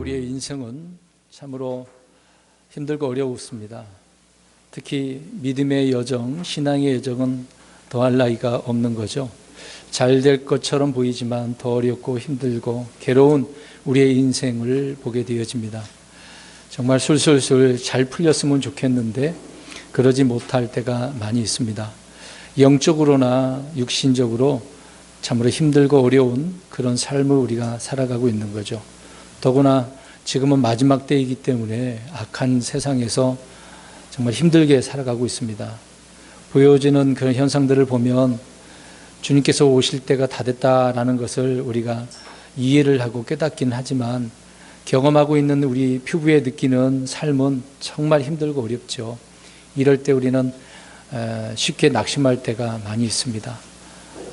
우리의 인생은 참으로 힘들고 어려웠습니다. 특히 믿음의 여정, 신앙의 여정은 더할 나위가 없는 거죠. 잘 될 것처럼 보이지만 더 어렵고 힘들고 괴로운 우리의 인생을 보게 되어집니다. 정말 술술술 잘 풀렸으면 좋겠는데 그러지 못할 때가 많이 있습니다. 영적으로나 육신적으로 참으로 힘들고 어려운 그런 삶을 우리가 살아가고 있는 거죠. 더구나 지금은 마지막 때이기 때문에 악한 세상에서 정말 힘들게 살아가고 있습니다. 보여지는 그런 현상들을 보면 주님께서 오실 때가 다 됐다라는 것을 우리가 이해를 하고 깨닫긴 하지만 경험하고 있는 우리 피부에 느끼는 삶은 정말 힘들고 어렵죠. 이럴 때 우리는 쉽게 낙심할 때가 많이 있습니다.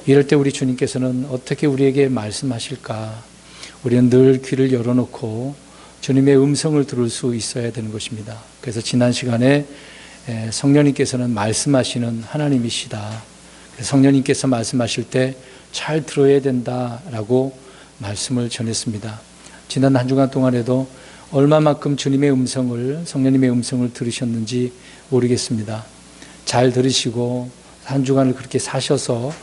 이럴 때 우리 주님께서는 어떻게 우리에게 말씀하실까? 우리는 늘 귀를 열어놓고 주님의 음성을 들을 수 있어야 되는 것입니다. 그래서 지난 시간에 성령님께서는 말씀하시는 하나님이시다. 성령님께서 말씀하실 때 잘 들어야 된다라고 말씀을 전했습니다. 지난 한 주간 동안에도 얼마만큼 주님의 음성을, 성령님의 음성을 들으셨는지 모르겠습니다. 잘 들으시고 한 주간을 그렇게 사셔서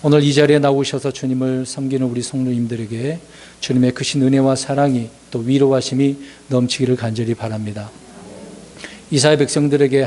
오늘 이 자리에 나오셔서 주님을 섬기는 우리 성도님들에게 주님의 크신 은혜와 사랑이 또 위로하심이 넘치기를 간절히 바랍니다. 이스라엘 백성들에게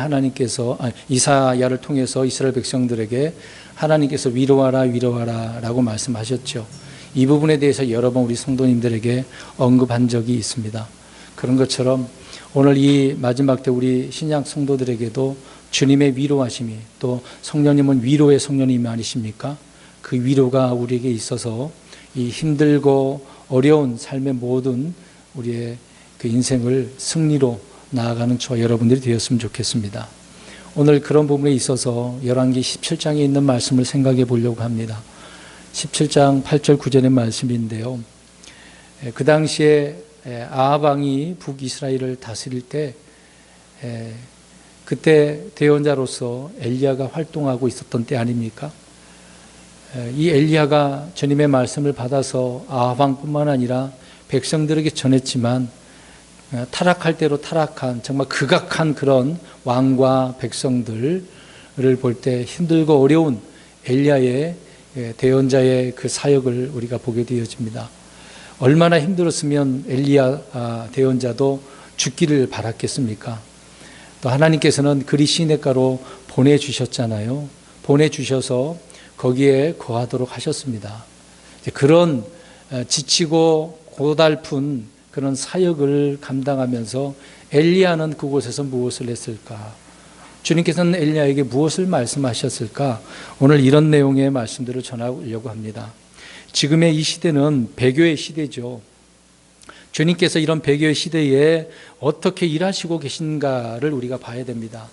이사야를 통해서 이스라엘 백성들에게 하나님께서 위로하라 라고 말씀하셨죠. 이 부분에 대해서 여러 번 우리 성도님들에게 언급한 적이 있습니다. 그런 것처럼 오늘 이 마지막 때 우리 신약 성도들에게도 주님의 위로하심이, 또 성령님은 위로의 성령님 아니십니까? 그 위로가 우리에게 있어서 이 힘들고 어려운 삶의 모든 우리의 그 인생을 승리로 나아가는 저와 여러분들이 되었으면 좋겠습니다. 오늘 그런 부분에 있어서 열왕기 17장에 있는 말씀을 생각해 보려고 합니다. 17장 8절 9절의 말씀인데요. 그 당시에 아합 왕이 북이스라엘을 다스릴 때 그때 대언자로서 엘리야가 활동하고 있었던 때 아닙니까? 이 엘리야가 주님의 말씀을 받아서 아합 왕뿐만 아니라 백성들에게 전했지만 타락할 대로 타락한 정말 극악한 그런 왕과 백성들을 볼 때 힘들고 어려운 엘리야의 대언자의 그 사역을 우리가 보게 되어집니다. 얼마나 힘들었으면 엘리야 대언자도 죽기를 바랐겠습니까? 또 하나님께서는 그리 시냇가로 보내주셨잖아요. 보내주셔서 거기에 거하도록 하셨습니다. 그런 지치고 고달픈 그런 사역을 감당하면서 엘리야는 그곳에서 무엇을 했을까? 주님께서는 엘리야에게 무엇을 말씀하셨을까? 오늘 이런 내용의 말씀들을 전하려고 합니다. 지금의 이 시대는 배교의 시대죠. 주님께서 이런 배교의 시대에 어떻게 일하시고 계신가를 우리가 봐야 됩니다.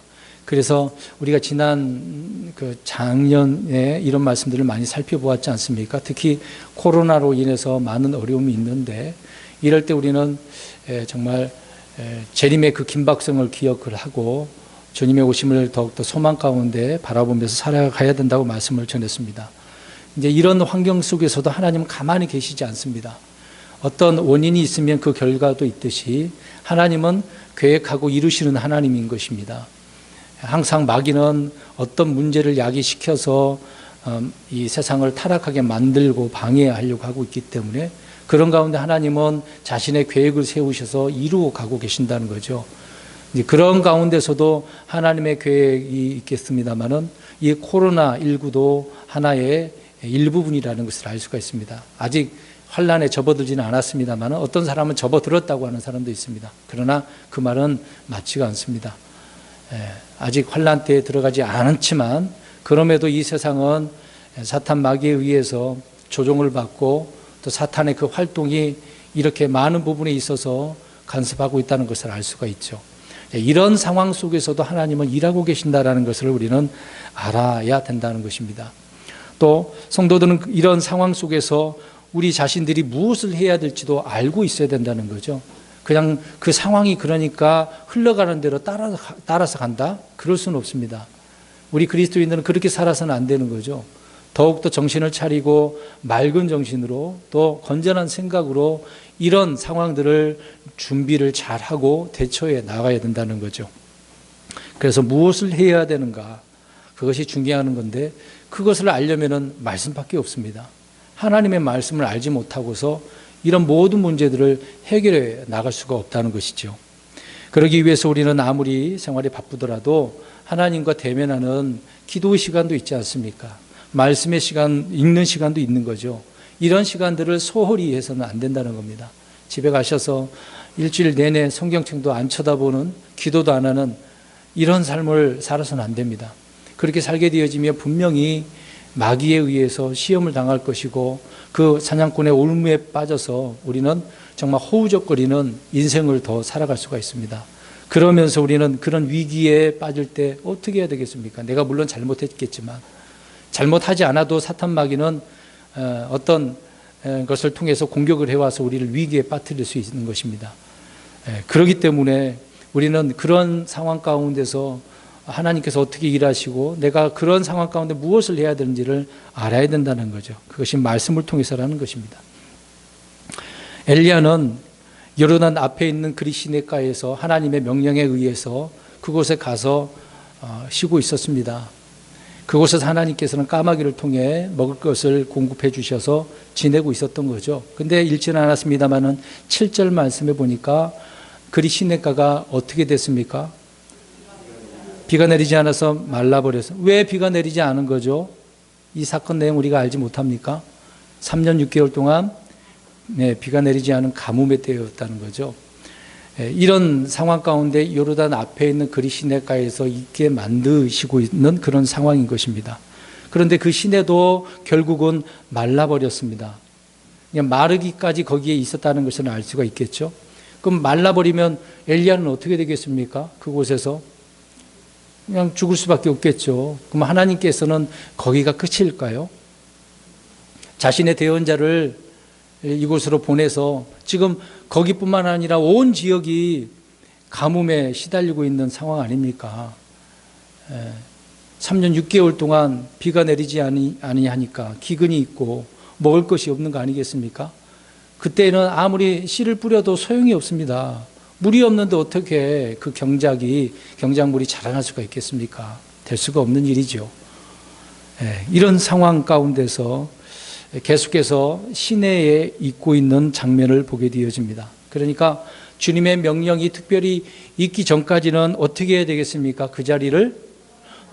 그래서 우리가 지난 작년에 이런 말씀들을 많이 살펴보았지 않습니까? 특히 코로나로 인해서 많은 어려움이 있는데 이럴 때 우리는 정말 재림의 그 긴박성을 기억을 하고 주님의 오심을 더욱더 소망 가운데 바라보면서 살아가야 된다고 말씀을 전했습니다. 이제 이런 환경 속에서도 하나님은 가만히 계시지 않습니다. 어떤 원인이 있으면 그 결과도 있듯이 하나님은 계획하고 이루시는 하나님인 것입니다. 항상 마귀는 어떤 문제를 야기시켜서 이 세상을 타락하게 만들고 방해하려고 하고 있기 때문에 그런 가운데 하나님은 자신의 계획을 세우셔서 이루어 가고 계신다는 거죠. 그런 가운데서도 하나님의 계획이 있겠습니다만은 이 코로나19도 하나의 일부분이라는 것을 알 수가 있습니다. 아직 환란에 접어들지는 않았습니다만 어떤 사람은 접어들었다고 하는 사람도 있습니다. 그러나 그 말은 맞지가 않습니다. 아직 환란 때에 들어가지 않았지만 그럼에도 이 세상은 사탄 마귀에 의해서 조종을 받고 또 사탄의 그 활동이 이렇게 많은 부분에 있어서 간섭하고 있다는 것을 알 수가 있죠. 이런 상황 속에서도 하나님은 일하고 계신다는 것을 우리는 알아야 된다는 것입니다. 또 성도들은 이런 상황 속에서 우리 자신들이 무엇을 해야 될지도 알고 있어야 된다는 거죠. 그냥 그 상황이 그러니까 흘러가는 대로 따라서 간다? 그럴 수는 없습니다. 우리 그리스도인들은 그렇게 살아서는 안 되는 거죠. 더욱더 정신을 차리고 맑은 정신으로 또 건전한 생각으로 이런 상황들을 준비를 잘하고 대처해 나가야 된다는 거죠. 그래서 무엇을 해야 되는가, 그것이 중요한 건데 그것을 알려면은 말씀밖에 없습니다. 하나님의 말씀을 알지 못하고서 이런 모든 문제들을 해결해 나갈 수가 없다는 것이죠. 그러기 위해서 우리는 아무리 생활이 바쁘더라도 하나님과 대면하는 기도의 시간도 있지 않습니까? 말씀의 시간, 읽는 시간도 있는 거죠. 이런 시간들을 소홀히 해서는 안 된다는 겁니다. 집에 가셔서 일주일 내내 성경책도 안 쳐다보는, 기도도 안 하는 이런 삶을 살아서는 안 됩니다. 그렇게 살게 되어지면 분명히 마귀에 의해서 시험을 당할 것이고 그 사냥꾼의 올무에 빠져서 우리는 정말 허우적거리는 인생을 더 살아갈 수가 있습니다. 그러면서 우리는 그런 위기에 빠질 때 어떻게 해야 되겠습니까? 내가 물론 잘못했겠지만 잘못하지 않아도 사탄 마귀는 어떤 것을 통해서 공격을 해와서 우리를 위기에 빠뜨릴 수 있는 것입니다. 그렇기 때문에 우리는 그런 상황 가운데서 하나님께서 어떻게 일하시고 내가 그런 상황 가운데 무엇을 해야 되는지를 알아야 된다는 거죠. 그것이 말씀을 통해서라는 것입니다. 엘리야는 요르단 앞에 있는 그리시네가에서 하나님의 명령에 의해서 그곳에 가서 쉬고 있었습니다. 그곳에서 하나님께서는 까마귀를 통해 먹을 것을 공급해 주셔서 지내고 있었던 거죠. 근데 읽지는 않았습니다만은 7절 말씀에 보니까 그리시네가가 어떻게 됐습니까? 비가 내리지 않아서 말라버려서. 왜 비가 내리지 않은 거죠? 이 사건 내용 우리가 알지 못합니까? 3년 6개월 동안 비가 내리지 않은 가뭄의 때였다는 거죠. 이런 상황 가운데 요르단 앞에 있는 그리시네가에서 있게 만드시고 있는 그런 상황인 것입니다. 그런데 그 시내도 결국은 말라버렸습니다. 그냥 마르기까지 거기에 있었다는 것을 알 수가 있겠죠. 그럼 말라버리면 엘리야는 어떻게 되겠습니까? 그곳에서 그냥 죽을 수밖에 없겠죠. 그럼 하나님께서는 거기가 끝일까요? 자신의 대언자를 이곳으로 보내서 지금 거기뿐만 아니라 온 지역이 가뭄에 시달리고 있는 상황 아닙니까? 3년 6개월 동안 비가 내리지 아니하니까 기근이 있고 먹을 것이 없는 거 아니겠습니까? 그때는 아무리 씨를 뿌려도 소용이 없습니다. 물이 없는데 어떻게 그 경작물이 자라날 수가 있겠습니까? 될 수가 없는 일이죠. 이런 상황 가운데서 계속해서 시내에 있고 있는 장면을 보게 되어집니다. 그러니까 주님의 명령이 특별히 있기 전까지는 어떻게 해야 되겠습니까? 그 자리를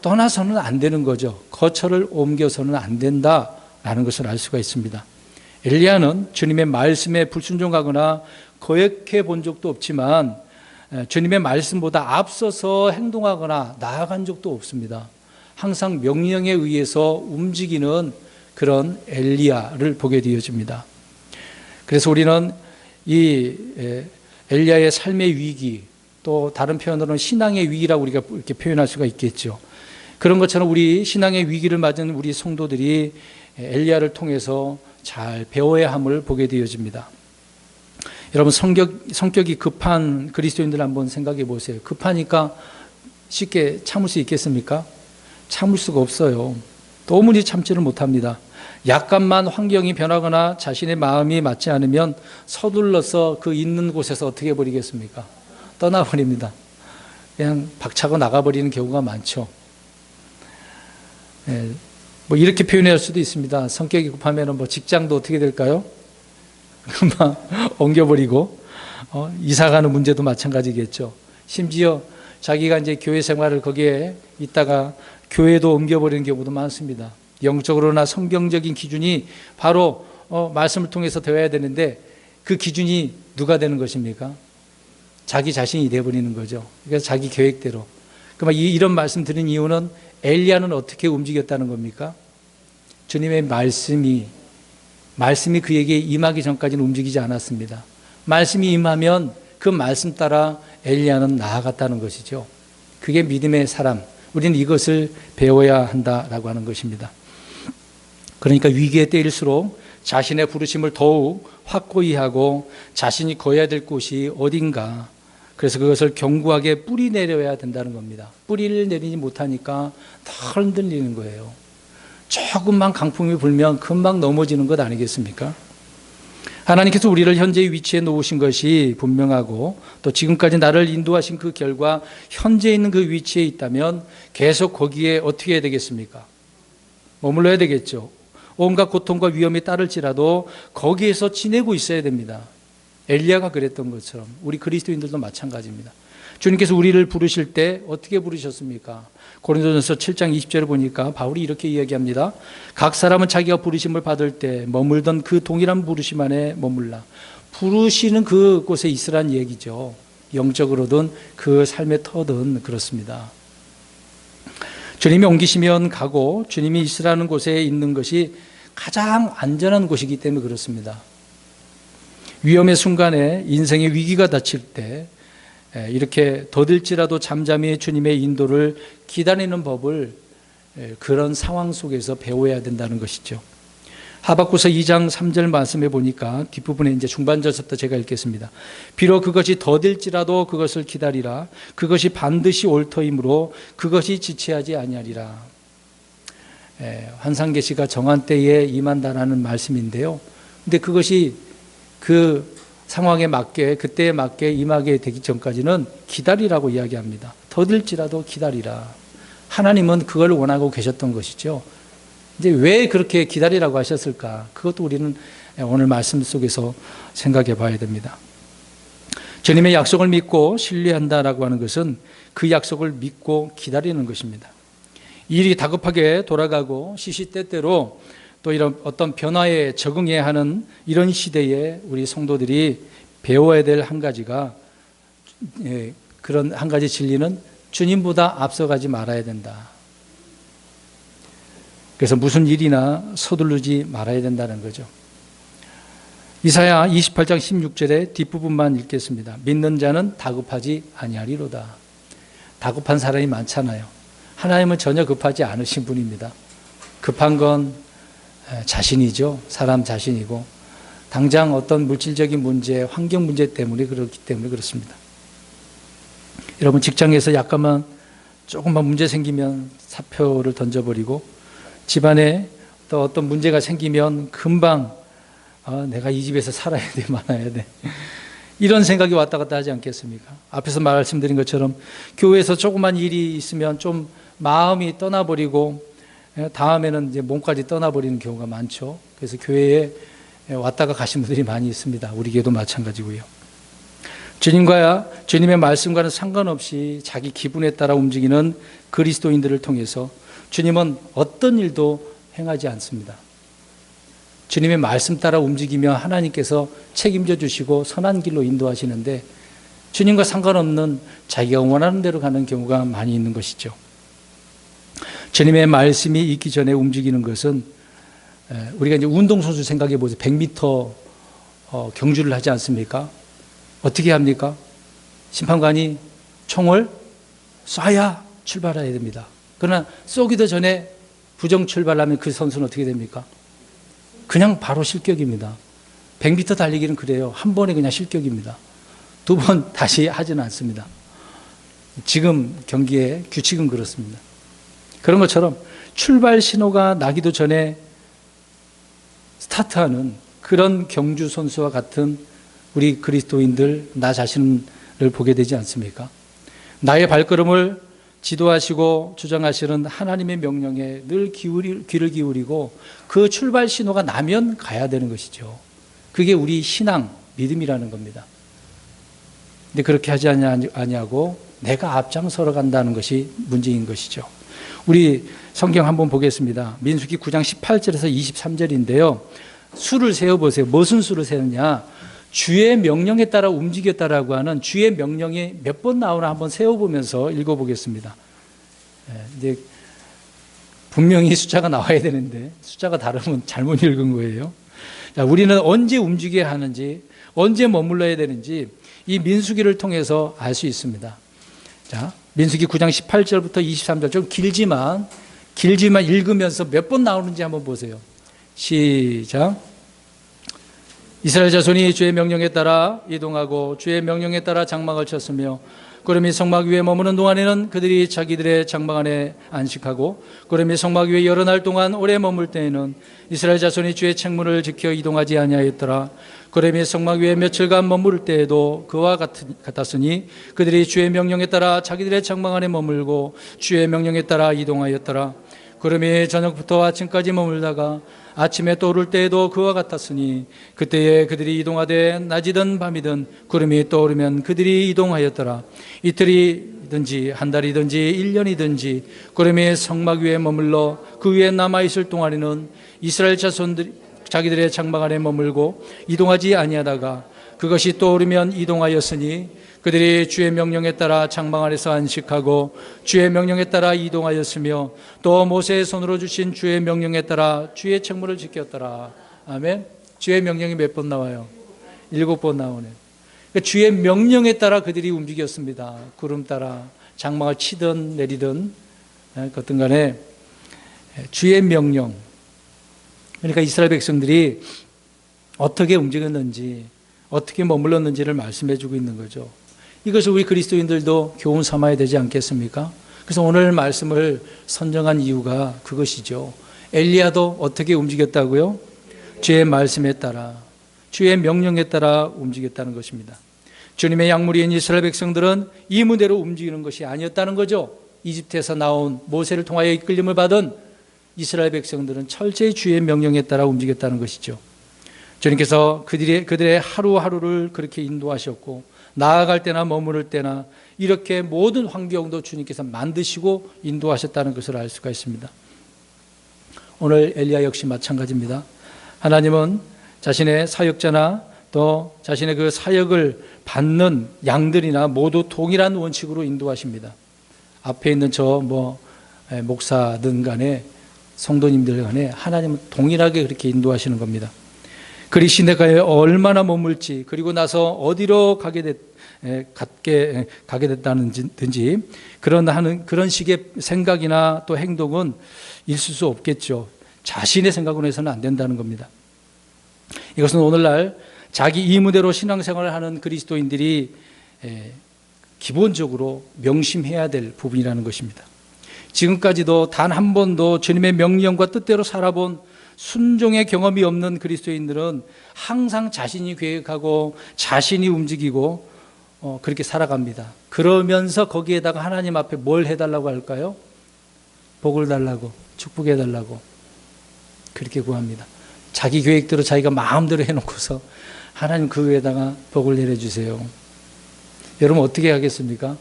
떠나서는 안 되는 거죠. 거처를 옮겨서는 안 된다라는 것을 알 수가 있습니다. 엘리야는 주님의 말씀에 불순종하거나 거역해 본 적도 없지만 주님의 말씀보다 앞서서 행동하거나 나아간 적도 없습니다. 항상 명령에 의해서 움직이는 그런 엘리야를 보게 되어집니다. 그래서 우리는 이 엘리야의 삶의 위기, 또 다른 표현으로는 신앙의 위기라고 우리가 이렇게 표현할 수가 있겠죠. 그런 것처럼 우리 신앙의 위기를 맞은 우리 성도들이 엘리야를 통해서 잘 배워야 함을 보게 되어집니다. 여러분 성격이 급한 그리스도인들 한번 생각해 보세요. 급하니까 쉽게 참을 수 있겠습니까? 참을 수가 없어요. 도무지 참지를 못합니다. 약간만 환경이 변하거나 자신의 마음이 맞지 않으면 서둘러서 그 있는 곳에서 어떻게 해버리겠습니까? 떠나버립니다. 그냥 박차고 나가버리는 경우가 많죠. 뭐 이렇게 표현할 수도 있습니다. 성격이 급하면 뭐 직장도 어떻게 될까요? 금방 옮겨버리고 이사가는 문제도 마찬가지겠죠. 심지어 자기가 이제 교회 생활을 거기에 있다가 교회도 옮겨버리는 경우도 많습니다. 영적으로나 성경적인 기준이 바로 말씀을 통해서 되어야 되는데 그 기준이 누가 되는 것입니까? 자기 자신이 돼버리는 거죠. 그래서 자기 계획대로. 그러면 이런 말씀 드린 이유는 엘리야는 어떻게 움직였다는 겁니까? 주님의 말씀이 그에게 임하기 전까지는 움직이지 않았습니다. 말씀이 임하면 그 말씀 따라 엘리야는 나아갔다는 것이죠. 그게 믿음의 사람. 우리는 이것을 배워야 한다라고 하는 것입니다. 그러니까 위기의 때일수록 자신의 부르심을 더욱 확고히 하고 자신이 거해야 될 곳이 어딘가, 그래서 그것을 견고하게 뿌리 내려야 된다는 겁니다. 뿌리를 내리지 못하니까 다 흔들리는 거예요. 조금만 강풍이 불면 금방 넘어지는 것 아니겠습니까? 하나님께서 우리를 현재의 위치에 놓으신 것이 분명하고 또 지금까지 나를 인도하신 그 결과 현재 있는 그 위치에 있다면 계속 거기에 어떻게 해야 되겠습니까? 머물러야 되겠죠. 온갖 고통과 위험이 따를지라도 거기에서 지내고 있어야 됩니다. 엘리야가 그랬던 것처럼 우리 그리스도인들도 마찬가지입니다. 주님께서 우리를 부르실 때 어떻게 부르셨습니까? 고린도전서 7장 20절을 보니까 바울이 이렇게 이야기합니다. 각 사람은 자기가 부르심을 받을 때 머물던 그 동일한 부르심 안에 머물라. 부르시는 그곳에 있으란 얘기죠. 영적으로든 그 삶의 터든 그렇습니다. 주님이 옮기시면 가고 주님이 있으라는 곳에 있는 것이 가장 안전한 곳이기 때문에 그렇습니다. 위험의 순간에 인생의 위기가 닥칠 때 이렇게 더딜지라도 잠잠히 주님의 인도를 기다리는 법을 그런 상황 속에서 배워야 된다는 것이죠. 하박국서 2장 3절 말씀해 보니까 뒷부분에 이제 중반절부터 제가 읽겠습니다. 비록 그것이 더딜지라도 그것을 기다리라. 그것이 반드시 올 터이므로 그것이 지체하지 아니하리라. 환상계시가 정한 때에 임한다라는 말씀인데요. 근데 그것이 그 상황에 맞게 그때에 맞게 임하게 되기 전까지는 기다리라고 이야기합니다. 더딜지라도 기다리라. 하나님은 그걸 원하고 계셨던 것이죠. 이제 왜 그렇게 기다리라고 하셨을까? 그것도 우리는 오늘 말씀 속에서 생각해 봐야 됩니다. 주님의 약속을 믿고 신뢰한다라고 하는 것은 그 약속을 믿고 기다리는 것입니다. 일이 다급하게 돌아가고 시시때때로 또 이런 어떤 변화에 적응해야 하는 이런 시대에 우리 성도들이 배워야 될 한 가지가 그런 한 가지 진리는 주님보다 앞서가지 말아야 된다. 그래서 무슨 일이나 서두르지 말아야 된다는 거죠. 이사야 28장 16절의 뒷부분만 읽겠습니다. 믿는 자는 다급하지 아니하리로다. 다급한 사람이 많잖아요. 하나님은 전혀 급하지 않으신 분입니다. 급한 건 자신이죠. 사람 자신이고 당장 어떤 물질적인 문제, 환경 문제 때문에 그렇기 때문에 그렇습니다. 여러분 직장에서 조금만 문제 생기면 사표를 던져버리고 집안에 또 어떤 문제가 생기면 금방 내가 이 집에서 살아야 돼 말아야 돼 이런 생각이 왔다 갔다 하지 않겠습니까? 앞에서 말씀드린 것처럼 교회에서 조그만 일이 있으면 좀 마음이 떠나버리고 다음에는 이제 몸까지 떠나버리는 경우가 많죠. 그래서 교회에 왔다가 가신 분들이 많이 있습니다. 우리 교회도 마찬가지고요. 주님의 말씀과는 상관없이 자기 기분에 따라 움직이는 그리스도인들을 통해서 주님은 어떤 일도 행하지 않습니다. 주님의 말씀 따라 움직이며 하나님께서 책임져 주시고 선한 길로 인도하시는데 주님과 상관없는 자기가 원하는 대로 가는 경우가 많이 있는 것이죠. 주님의 말씀이 있기 전에 움직이는 것은 우리가 이제 운동선수 생각해 보세요. 100m 경주를 하지 않습니까? 어떻게 합니까? 심판관이 총을 쏴야 출발해야 됩니다. 그러나 쏘기도 전에 부정 출발하면 그 선수는 어떻게 됩니까? 그냥 바로 실격입니다. 100m 달리기는 그래요. 한 번에 그냥 실격입니다. 두 번 다시 하지는 않습니다. 지금 경기의 규칙은 그렇습니다. 그런 것처럼 출발 신호가 나기도 전에 스타트하는 그런 경주 선수와 같은 우리 그리스도인들, 나 자신을 보게 되지 않습니까? 나의 발걸음을 지도하시고 주장하시는 하나님의 명령에 늘 귀를 기울이고 그 출발 신호가 나면 가야 되는 것이죠. 그게 우리 신앙, 믿음이라는 겁니다. 근데 그렇게 하지 아니하고 내가 앞장서러 간다는 것이 문제인 것이죠. 우리 성경 한번 보겠습니다. 민수기 9장 18절에서 23절인데요. 수를 세어보세요. 무슨 수를 세느냐? 주의 명령에 따라 움직였다라고 하는 주의 명령이 몇 번 나오나 한번 세어보면서 읽어보겠습니다. 이제 분명히 숫자가 나와야 되는데 숫자가 다르면 잘못 읽은 거예요. 자, 우리는 언제 움직여야 하는지, 언제 머물러야 되는지 이 민수기를 통해서 알 수 있습니다. 자, 민수기 9장 18절부터 23절 좀 길지만 읽으면서 몇 번 나오는지 한번 보세요. 시작. 이스라엘 자손이 주의 명령에 따라 이동하고 주의 명령에 따라 장막을 쳤으며 구름이 성막 위에 머무는 동안에는 그들이 자기들의 장막 안에 안식하고 구름이 성막 위에 여러 날 동안 오래 머물 때에는 이스라엘 자손이 주의 책문을 지켜 이동하지 아니하였더라. 구름이 성막 위에 며칠간 머무를 때에도 그와 같았으니 그들이 주의 명령에 따라 자기들의 장막 안에 머물고 주의 명령에 따라 이동하였더라. 구름이 저녁부터 아침까지 머물다가 아침에 떠오를 때에도 그와 같았으니 그때에 그들이 이동하되 낮이든 밤이든 구름이 떠오르면 그들이 이동하였더라. 이틀이든지 한 달이든지 1년이든지 구름이 성막 위에 머물러 그 위에 남아있을 동안에는 이스라엘 자손들이 자기들의 장막 안에 머물고 이동하지 아니하다가 그것이 떠오르면 이동하였으니 그들이 주의 명령에 따라 장막 안에서 안식하고 주의 명령에 따라 이동하였으며 또 모세의 손으로 주신 주의 명령에 따라 주의 책무를 지켰더라. 아멘. 주의 명령이 몇 번 나와요? 7번 나오네. 그러니까 주의 명령에 따라 그들이 움직였습니다. 구름 따라 장막을 치든 내리든 어떤 간에 주의 명령. 그러니까 이스라엘 백성들이 어떻게 움직였는지 어떻게 머물렀는지를 말씀해 주고 있는 거죠. 이것을 우리 그리스도인들도 교훈 삼아야 되지 않겠습니까? 그래서 오늘 말씀을 선정한 이유가 그것이죠. 엘리야도 어떻게 움직였다고요? 주의 말씀에 따라, 주의 명령에 따라 움직였다는 것입니다. 주님의 약물인 이스라엘 백성들은 이 문대로 움직이는 것이 아니었다는 거죠. 이집트에서 나온 모세를 통하여 이끌림을 받은 이스라엘 백성들은 철저히 주의 명령에 따라 움직였다는 것이죠. 주님께서 그들의 하루하루를 그렇게 인도하셨고 나아갈 때나 머무를 때나 이렇게 모든 환경도 주님께서 만드시고 인도하셨다는 것을 알 수가 있습니다. 오늘 엘리야 역시 마찬가지입니다. 하나님은 자신의 사역자나 또 자신의 그 사역을 받는 양들이나 모두 동일한 원칙으로 인도하십니다. 앞에 있는 목사든 간에 성도님들 간에 하나님은 동일하게 그렇게 인도하시는 겁니다. 그리 시내가에 얼마나 머물지 그리고 나서 어디로 가게 됐다든지 그런 식의 생각이나 또 행동은 있을 수 없겠죠. 자신의 생각으로 해서는 안 된다는 겁니다. 이것은 오늘날 자기 이무대로 신앙생활을 하는 그리스도인들이 기본적으로 명심해야 될 부분이라는 것입니다. 지금까지도 단 한 번도 주님의 명령과 뜻대로 살아본 순종의 경험이 없는 그리스도인들은 항상 자신이 계획하고 자신이 움직이고 그렇게 살아갑니다. 그러면서 거기에다가 하나님 앞에 뭘 해달라고 할까요? 복을 달라고, 축복해달라고 그렇게 구합니다. 자기 계획대로 자기가 마음대로 해놓고서 하나님 그 위에다가 복을 내려주세요. 여러분 어떻게 하겠습니까?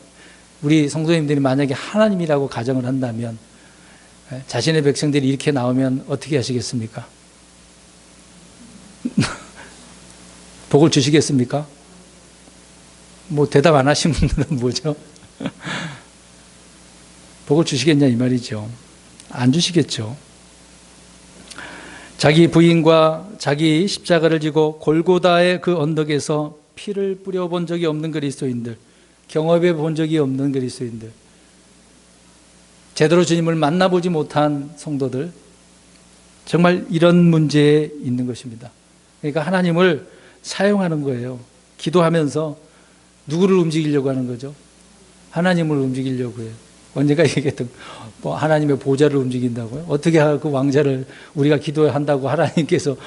우리 성도님들이 만약에 하나님이라고 가정을 한다면 자신의 백성들이 이렇게 나오면 어떻게 하시겠습니까? 복을 주시겠습니까? 대답 안 하신 분들은 뭐죠? 복을 주시겠냐 이 말이죠. 안 주시겠죠. 자기 부인과 자기 십자가를 지고 골고다의 그 언덕에서 피를 뿌려본 적이 없는 그리스도인들, 경험해 본 적이 없는 그리스도인들, 제대로 주님을 만나보지 못한 성도들, 정말 이런 문제에 있는 것입니다. 그러니까 하나님을 사용하는 거예요. 기도하면서 누구를 움직이려고 하는 거죠? 하나님을 움직이려고 해요. 언제가 얘기했던 하나님의 보좌를 움직인다고요? 어떻게 그 왕자를 우리가 기도한다고 하나님께서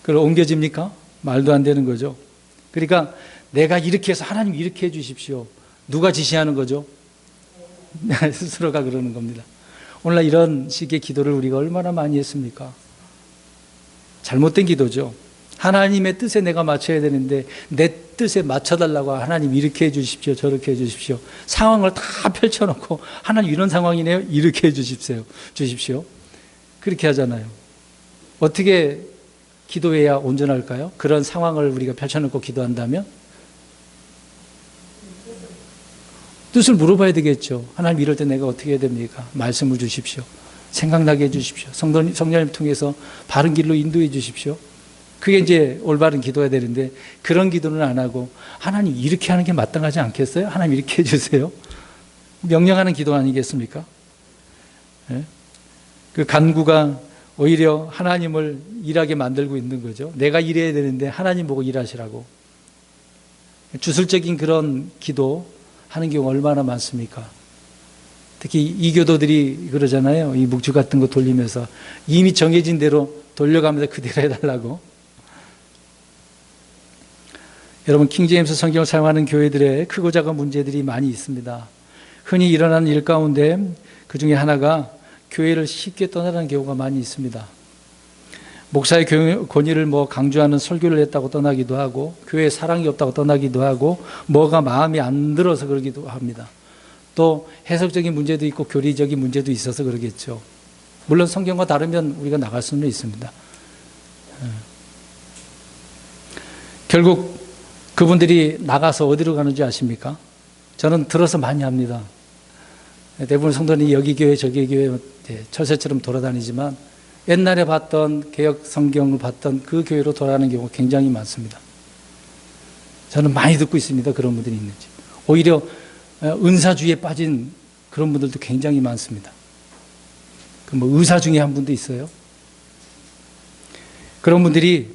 그걸 옮겨집니까? 말도 안 되는 거죠. 그러니까 내가 이렇게 해서 하나님 이렇게 해 주십시오. 누가 지시하는 거죠? 스스로가 그러는 겁니다. 오늘날 이런 식의 기도를 우리가 얼마나 많이 했습니까? 잘못된 기도죠. 하나님의 뜻에 내가 맞춰야 되는데 내 뜻에 맞춰달라고 하나님 이렇게 해 주십시오. 저렇게 해 주십시오. 상황을 다 펼쳐놓고 하나님 이런 상황이네요. 이렇게 해 주십시오. 그렇게 하잖아요. 어떻게 기도해야 온전할까요? 그런 상황을 우리가 펼쳐놓고 기도한다면? 뜻을 물어봐야 되겠죠. 하나님 이럴 때 내가 어떻게 해야 됩니까? 말씀을 주십시오. 생각나게 해 주십시오. 성령님 통해서 바른 길로 인도해 주십시오. 그게 이제 올바른 기도해야 되는데 그런 기도는 안 하고 하나님 이렇게 하는 게 마땅하지 않겠어요? 하나님 이렇게 해주세요. 명령하는 기도 아니겠습니까? 네? 그 간구가 오히려 하나님을 일하게 만들고 있는 거죠. 내가 일해야 되는데 하나님 보고 일하시라고. 주술적인 그런 기도 하는 경우 얼마나 많습니까? 특히 이교도들이 그러잖아요. 이 묵주 같은 거 돌리면서 이미 정해진 대로 돌려가면서 그대로 해달라고. 여러분, 킹제임스 성경을 사용하는 교회들의 크고 작은 문제들이 많이 있습니다. 흔히 일어나는 일 가운데 그 중에 하나가 교회를 쉽게 떠나는 경우가 많이 있습니다. 목사의 권위를 강조하는 설교를 했다고 떠나기도 하고, 교회에 사랑이 없다고 떠나기도 하고, 뭐가 마음에 안 들어서 그러기도 합니다. 또 해석적인 문제도 있고 교리적인 문제도 있어서 그러겠죠. 물론 성경과 다르면 우리가 나갈 수는 있습니다. 결국 그분들이 나가서 어디로 가는지 아십니까? 저는 들어서 많이 합니다. 대부분 성도는 여기 교회 저기 교회 철새처럼 돌아다니지만 옛날에 봤던 개혁 성경을 봤던 그 교회로 돌아가는 경우가 굉장히 많습니다. 저는 많이 듣고 있습니다. 그런 분들이 있는지. 오히려 은사주의에 빠진 그런 분들도 굉장히 많습니다. 의사 중에 한 분도 있어요. 그런 분들이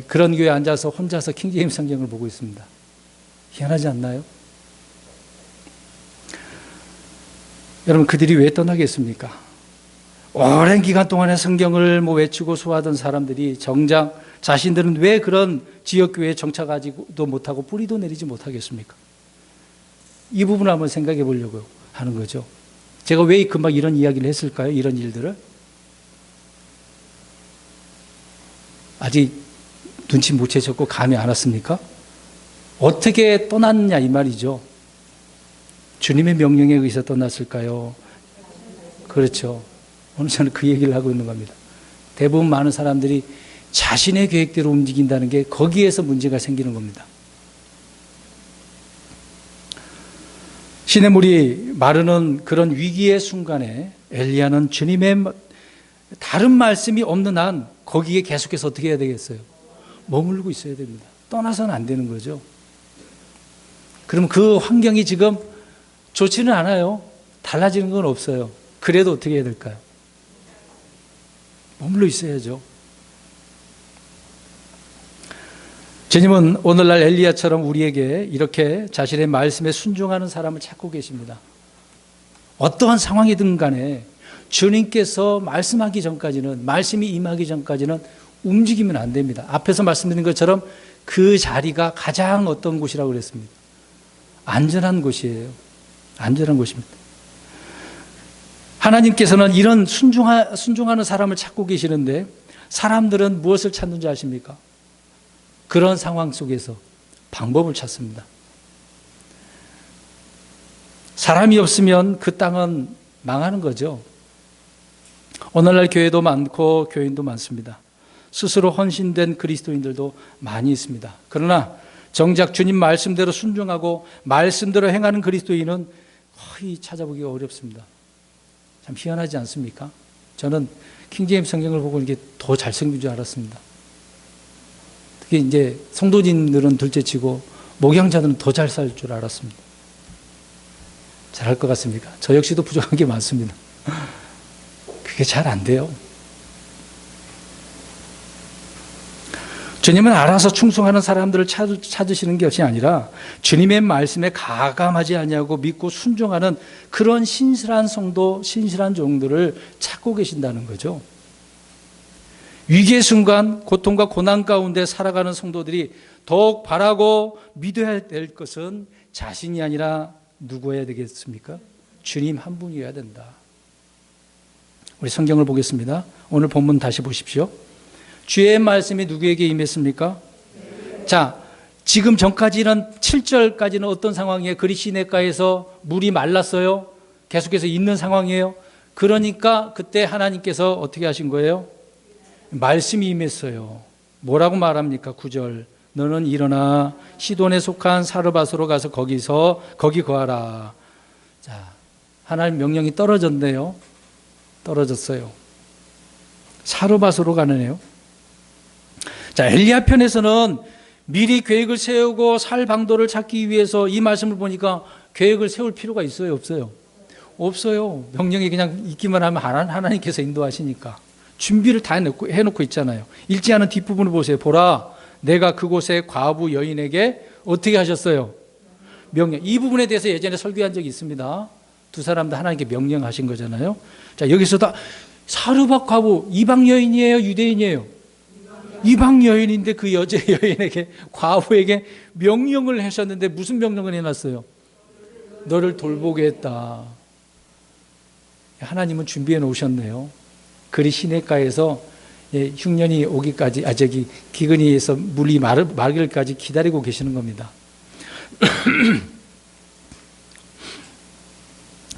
그런 교회에 앉아서 혼자서 킹제임스 성경을 보고 있습니다. 희한하지 않나요? 여러분, 그들이 왜 떠나겠습니까? 오랜 기간 동안에 성경을 외치고 소화하던 사람들이 정작 자신들은 왜 그런 지역교회에 정착하지도 못하고 뿌리도 내리지 못하겠습니까? 이 부분을 한번 생각해 보려고 하는 거죠. 제가 왜 금방 이런 이야기를 했을까요? 이런 일들을? 아직 눈치 못 채셨고 감이 안 왔습니까? 어떻게 떠났냐 이 말이죠. 주님의 명령에 의해서 떠났을까요? 그렇죠. 오늘 저는 그 얘기를 하고 있는 겁니다. 대부분 많은 사람들이 자신의 계획대로 움직인다는 게 거기에서 문제가 생기는 겁니다. 시냇물이 마르는 그런 위기의 순간에 엘리야는 주님의 다른 말씀이 없는 한 거기에 계속해서 어떻게 해야 되겠어요? 머물고 있어야 됩니다. 떠나서는 안 되는 거죠. 그럼 그 환경이 지금 좋지는 않아요. 달라지는 건 없어요. 그래도 어떻게 해야 될까요? 머물러 있어야죠. 주님은 오늘날 엘리야처럼 우리에게 이렇게 자신의 말씀에 순종하는 사람을 찾고 계십니다. 어떠한 상황이든 간에 주님께서 말씀하기 전까지는, 말씀이 임하기 전까지는 움직이면 안 됩니다. 앞에서 말씀드린 것처럼 그 자리가 가장 어떤 곳이라고 그랬습니다. 안전한 곳이에요. 안전한 곳입니다. 하나님께서는 이런 순종하는 사람을 찾고 계시는데 사람들은 무엇을 찾는지 아십니까? 그런 상황 속에서 방법을 찾습니다. 사람이 없으면 그 땅은 망하는 거죠. 오늘날 교회도 많고 교인도 많습니다. 스스로 헌신된 그리스도인들도 많이 있습니다. 그러나 정작 주님 말씀대로 순종하고 말씀대로 행하는 그리스도인은 거의 찾아보기가 어렵습니다. 참 희한하지 않습니까? 저는 킹제임스 성경을 보고 이게 더 잘생긴 줄 알았습니다. 특히 이제 성도진들은 둘째치고 목양자들은 더 잘 살 줄 알았습니다. 잘할 것 같습니까? 저 역시도 부족한 게 많습니다. 그게 잘 안 돼요. 주님은 알아서 충성하는 사람들을 찾으시는 것이 아니라 주님의 말씀에 가감하지 아니하고 믿고 순종하는 그런 신실한 성도, 신실한 종들을 찾고 계신다는 거죠. 위기의 순간, 고통과 고난 가운데 살아가는 성도들이 더욱 바라고 믿어야 될 것은 자신이 아니라 누구여야 되겠습니까? 주님 한 분이어야 된다. 우리 성경을 보겠습니다. 오늘 본문 다시 보십시오. 주의 말씀이 누구에게 임했습니까? 자, 지금 전까지는 7절까지는 어떤 상황이에요? 그리시네가에서 물이 말랐어요. 계속해서 있는 상황이에요. 그러니까 그때 하나님께서 어떻게 하신 거예요? 말씀이 임했어요. 뭐라고 말합니까? 9절. 너는 일어나 시돈에 속한 사르밧으로 가서 거기 거하라. 자, 하나님 명령이 떨어졌네요. 떨어졌어요. 사르밧으로 가는데요. 자, 엘리야 편에서는 미리 계획을 세우고 살 방도를 찾기 위해서 이 말씀을 보니까 계획을 세울 필요가 있어요, 없어요? 없어요. 명령이 그냥 있기만 하면 하나님께서 인도하시니까. 준비를 다 해놓고 있잖아요. 읽지 않은 뒷부분을 보세요. 보라, 내가 그곳의 과부 여인에게 어떻게 하셨어요? 명령. 이 부분에 대해서 예전에 설교한 적이 있습니다. 두 사람 다 하나님께 명령하신 거잖아요. 자, 여기서도 사르밧 과부 이방 여인이에요, 유대인이에요? 이방 여인인데 그 여인에게, 과부에게 명령을 하셨는데 무슨 명령을 해놨어요? 너를 돌보게 했다. 하나님은 준비해 놓으셨네요. 그리 시냇가에서 흉년이 오기까지, 기근이에서 물이 마르기까지 기다리고 계시는 겁니다.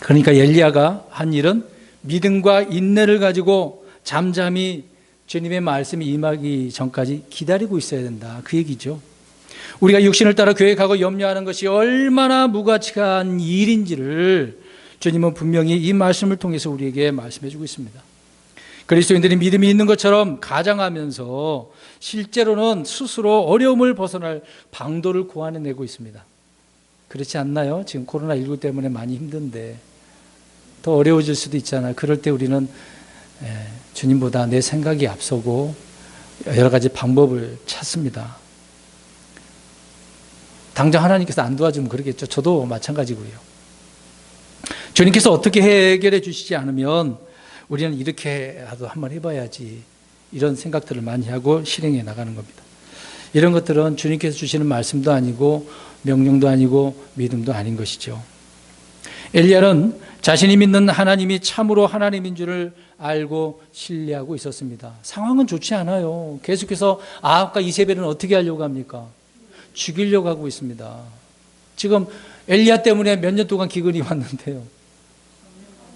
그러니까 엘리야가 한 일은 믿음과 인내를 가지고 잠잠히 주님의 말씀이 임하기 전까지 기다리고 있어야 된다. 그 얘기죠. 우리가 육신을 따라 계획하고 염려하는 것이 얼마나 무가치한 일인지를 주님은 분명히 이 말씀을 통해서 우리에게 말씀해 주고 있습니다. 그리스도인들이 믿음이 있는 것처럼 가장하면서 실제로는 스스로 어려움을 벗어날 방도를 고안해내고 있습니다. 그렇지 않나요? 지금 코로나19 때문에 많이 힘든데 더 어려워질 수도 있잖아요. 그럴 때 우리는 주님보다 내 생각이 앞서고 여러 가지 방법을 찾습니다. 당장 하나님께서 안 도와주면 그러겠죠. 저도 마찬가지고요. 주님께서 어떻게 해결해 주시지 않으면 우리는 이렇게라도 한번 해봐야지, 이런 생각들을 많이 하고 실행해 나가는 겁니다. 이런 것들은 주님께서 주시는 말씀도 아니고 명령도 아니고 믿음도 아닌 것이죠. 엘리야는 자신이 믿는 하나님이 참으로 하나님인 줄을 알고 신뢰하고 있었습니다. 상황은 좋지 않아요. 계속해서 아합과 이세벨은 어떻게 하려고 합니까? 죽이려고 하고 있습니다. 지금 엘리야 때문에 몇 년 동안 기근이 왔는데요.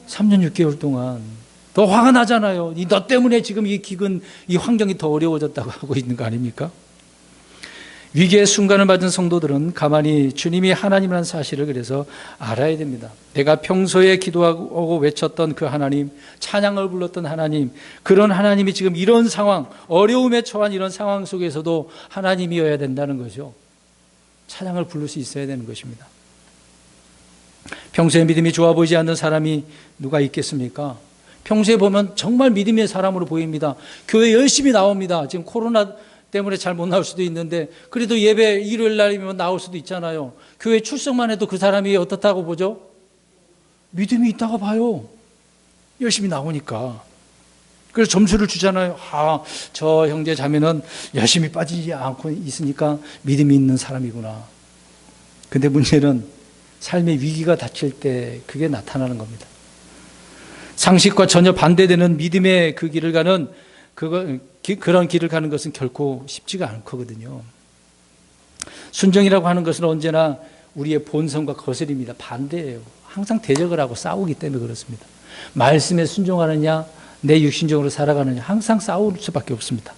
3년 6개월 동안. 더 화가 나잖아요. 너 때문에 지금 이 기근, 이 환경이 더 어려워졌다고 하고 있는 거 아닙니까? 위기의 순간을 맞은 성도들은 가만히 주님이 하나님이라는 사실을 그래서 알아야 됩니다. 내가 평소에 기도하고 외쳤던 그 하나님, 찬양을 불렀던 하나님, 그런 하나님이 지금 이런 상황, 어려움에 처한 이런 상황 속에서도 하나님이어야 된다는 거죠. 찬양을 부를 수 있어야 되는 것입니다. 평소에 믿음이 좋아 보이지 않는 사람이 누가 있겠습니까? 평소에 보면 정말 믿음의 사람으로 보입니다. 교회 열심히 나옵니다. 지금 코로나 때문에 잘 못 나올 수도 있는데 그래도 예배 일요일 날이면 나올 수도 있잖아요. 교회 출석만 해도 그 사람이 어떻다고 보죠? 믿음이 있다고 봐요. 열심히 나오니까. 그래서 점수를 주잖아요. 저 형제 자매는 열심히 빠지지 않고 있으니까 믿음이 있는 사람이구나. 근데 문제는 삶의 위기가 닥칠 때 그게 나타나는 겁니다. 상식과 전혀 반대되는 믿음의 그 길을 가는 그런 길을 가는 것은 결코 쉽지가 않거든요. 순종이라고 하는 것은 언제나 우리의 본성과 거슬입니다. 반대예요. 항상 대적을 하고 싸우기 때문에 그렇습니다. 말씀에 순종하느냐, 내 육신적으로 살아가느냐, 항상 싸울 수밖에 없습니다.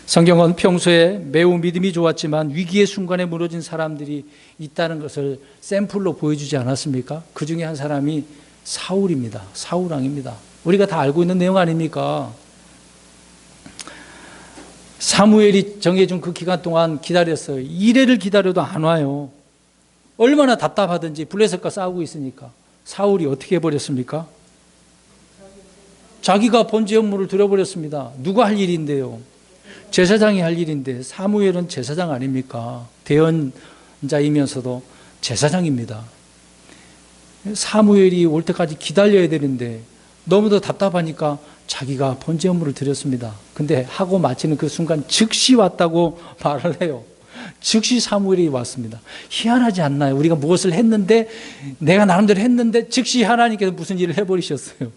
성경은 평소에 매우 믿음이 좋았지만 위기의 순간에 무너진 사람들이 있다는 것을 샘플로 보여주지 않았습니까? 그 중에 한 사람이 사울입니다. 사울 왕입니다. 우리가 다 알고 있는 내용 아닙니까? 사무엘이 정해준 그 기간 동안 기다렸어요. 이래를 기다려도 안 와요. 얼마나 답답하든지 블레셋과 싸우고 있으니까. 사울이 어떻게 해버렸습니까? 자기가 번제 업무를 드려버렸습니다. 누가 할 일인데요? 제사장이 할 일인데 사무엘은 제사장 아닙니까? 대언자이면서도 제사장입니다. 사무엘이 올 때까지 기다려야 되는데 너무도 답답하니까 자기가 번제 업무를 드렸습니다. 근데 하고 마치는 그 순간 즉시 왔다고 말을 해요. 즉시 사무엘이 왔습니다. 희한하지 않나요? 우리가 무엇을 했는데, 내가 나름대로 했는데 즉시 하나님께서 무슨 일을 해버리셨어요.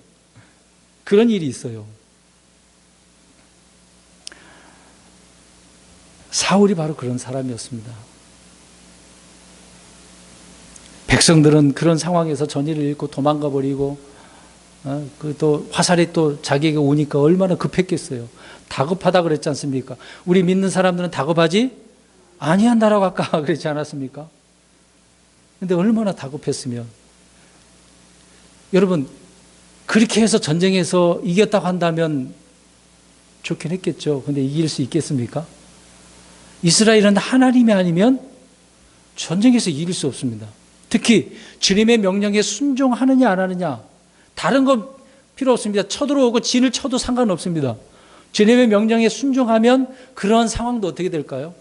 그런 일이 있어요. 사울이 바로 그런 사람이었습니다. 백성들은 그런 상황에서 전의를 잃고 도망가 버리고, 또 화살이 또 자기에게 오니까 얼마나 급했겠어요. 다급하다 그랬지 않습니까? 우리 믿는 사람들은 다급하지 아니한다라고 아까 그랬지 않았습니까? 근데 얼마나 다급했으면. 여러분, 그렇게 해서 전쟁에서 이겼다고 한다면 좋긴 했겠죠. 근데 이길 수 있겠습니까? 이스라엘은 하나님이 아니면 전쟁에서 이길 수 없습니다. 특히 주님의 명령에 순종하느냐 안 하느냐, 다른 거 필요 없습니다. 쳐들어오고 진을 쳐도 상관없습니다. 주님의 명령에 순종하면 그런 상황도 어떻게 될까요?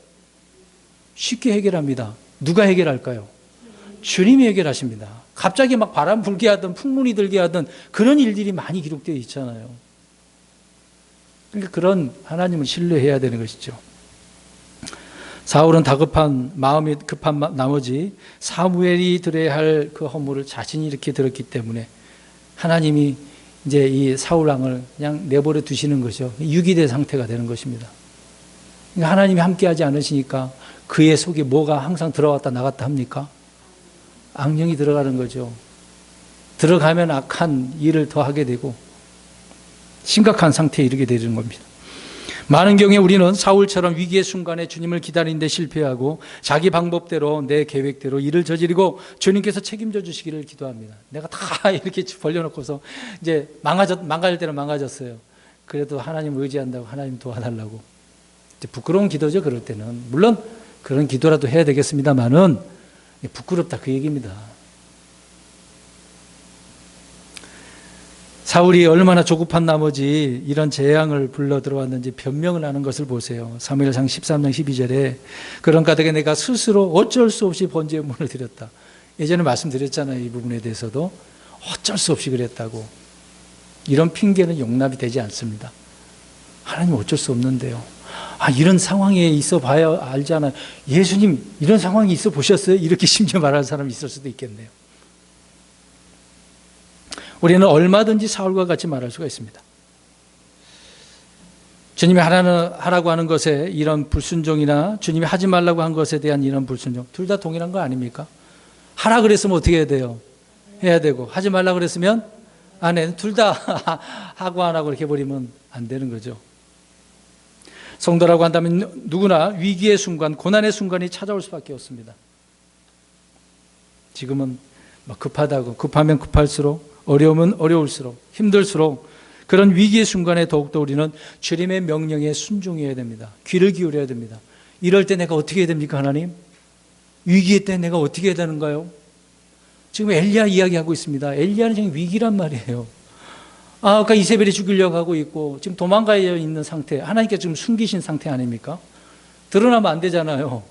쉽게 해결합니다. 누가 해결할까요? 주님이 해결하십니다. 갑자기 막 바람 불게 하든 풍문이 들게 하든 그런 일들이 많이 기록되어 있잖아요. 그러니까 그런 하나님을 신뢰해야 되는 것이죠. 사울은 다급한 마음이 급한 나머지 사무엘이 들어야 할 그 허물을 자신이 이렇게 들었기 때문에 하나님이 이제 이 사울 왕을 그냥 내버려 두시는 것이죠. 유기된 상태가 되는 것입니다. 그러니까 하나님이 함께하지 않으시니까 그의 속에 뭐가 항상 들어갔다 나갔다 합니까? 악령이 들어가는 거죠. 들어가면 악한 일을 더 하게 되고 심각한 상태에 이르게 되는 겁니다. 많은 경우에 우리는 사울처럼 위기의 순간에 주님을 기다리는 데 실패하고 자기 방법대로 내 계획대로 일을 저지르고 주님께서 책임져 주시기를 기도합니다. 내가 다 이렇게 벌려놓고서 이제 망가질 때는 망가졌어요. 그래도 하나님 의지한다고 하나님 도와달라고. 부끄러운 기도죠. 그럴 때는. 물론 그런 기도라도 해야 되겠습니다만은 부끄럽다 그 얘기입니다. 사울이 얼마나 조급한 나머지 이런 재앙을 불러 들어왔는지 변명을 하는 것을 보세요. 사무엘상 13장 12절에 그런 까닭에 내가 스스로 어쩔 수 없이 번제의 문을 드렸다. 예전에 말씀드렸잖아요. 이 부분에 대해서도 어쩔 수 없이 그랬다고. 이런 핑계는 용납이 되지 않습니다. 하나님 어쩔 수 없는데요. 이런 상황에 있어 봐야 알잖아요. 예수님 이런 상황이 있어 보셨어요? 이렇게 심지어 말하는 사람이 있을 수도 있겠네요. 우리는 얼마든지 사울과 같이 말할 수가 있습니다. 주님이 하라고 하는 것에 이런 불순종이나 주님이 하지 말라고 한 것에 대한 이런 불순종, 둘 다 동일한 거 아닙니까? 하라 그랬으면 어떻게 해야 돼요? 해야 되고, 하지 말라 그랬으면 안 해. 둘 다 하고 안 하고 이렇게 해버리면 안 되는 거죠. 성도라고 한다면 누구나 위기의 순간, 고난의 순간이 찾아올 수밖에 없습니다. 지금은 급하다고, 급하면 급할수록, 어려우면 어려울수록, 힘들수록 그런 위기의 순간에 더욱더 우리는 주님의 명령에 순종해야 됩니다. 귀를 기울여야 됩니다. 이럴 때 내가 어떻게 해야 됩니까, 하나님? 위기의 때 내가 어떻게 해야 되는가요? 지금 엘리야 이야기하고 있습니다. 엘리야는 지금 위기란 말이에요. 아까 이세벨이 죽이려고 하고 있고 지금 도망가 있는 상태, 하나님께서 지금 숨기신 상태 아닙니까? 드러나면 안 되잖아요.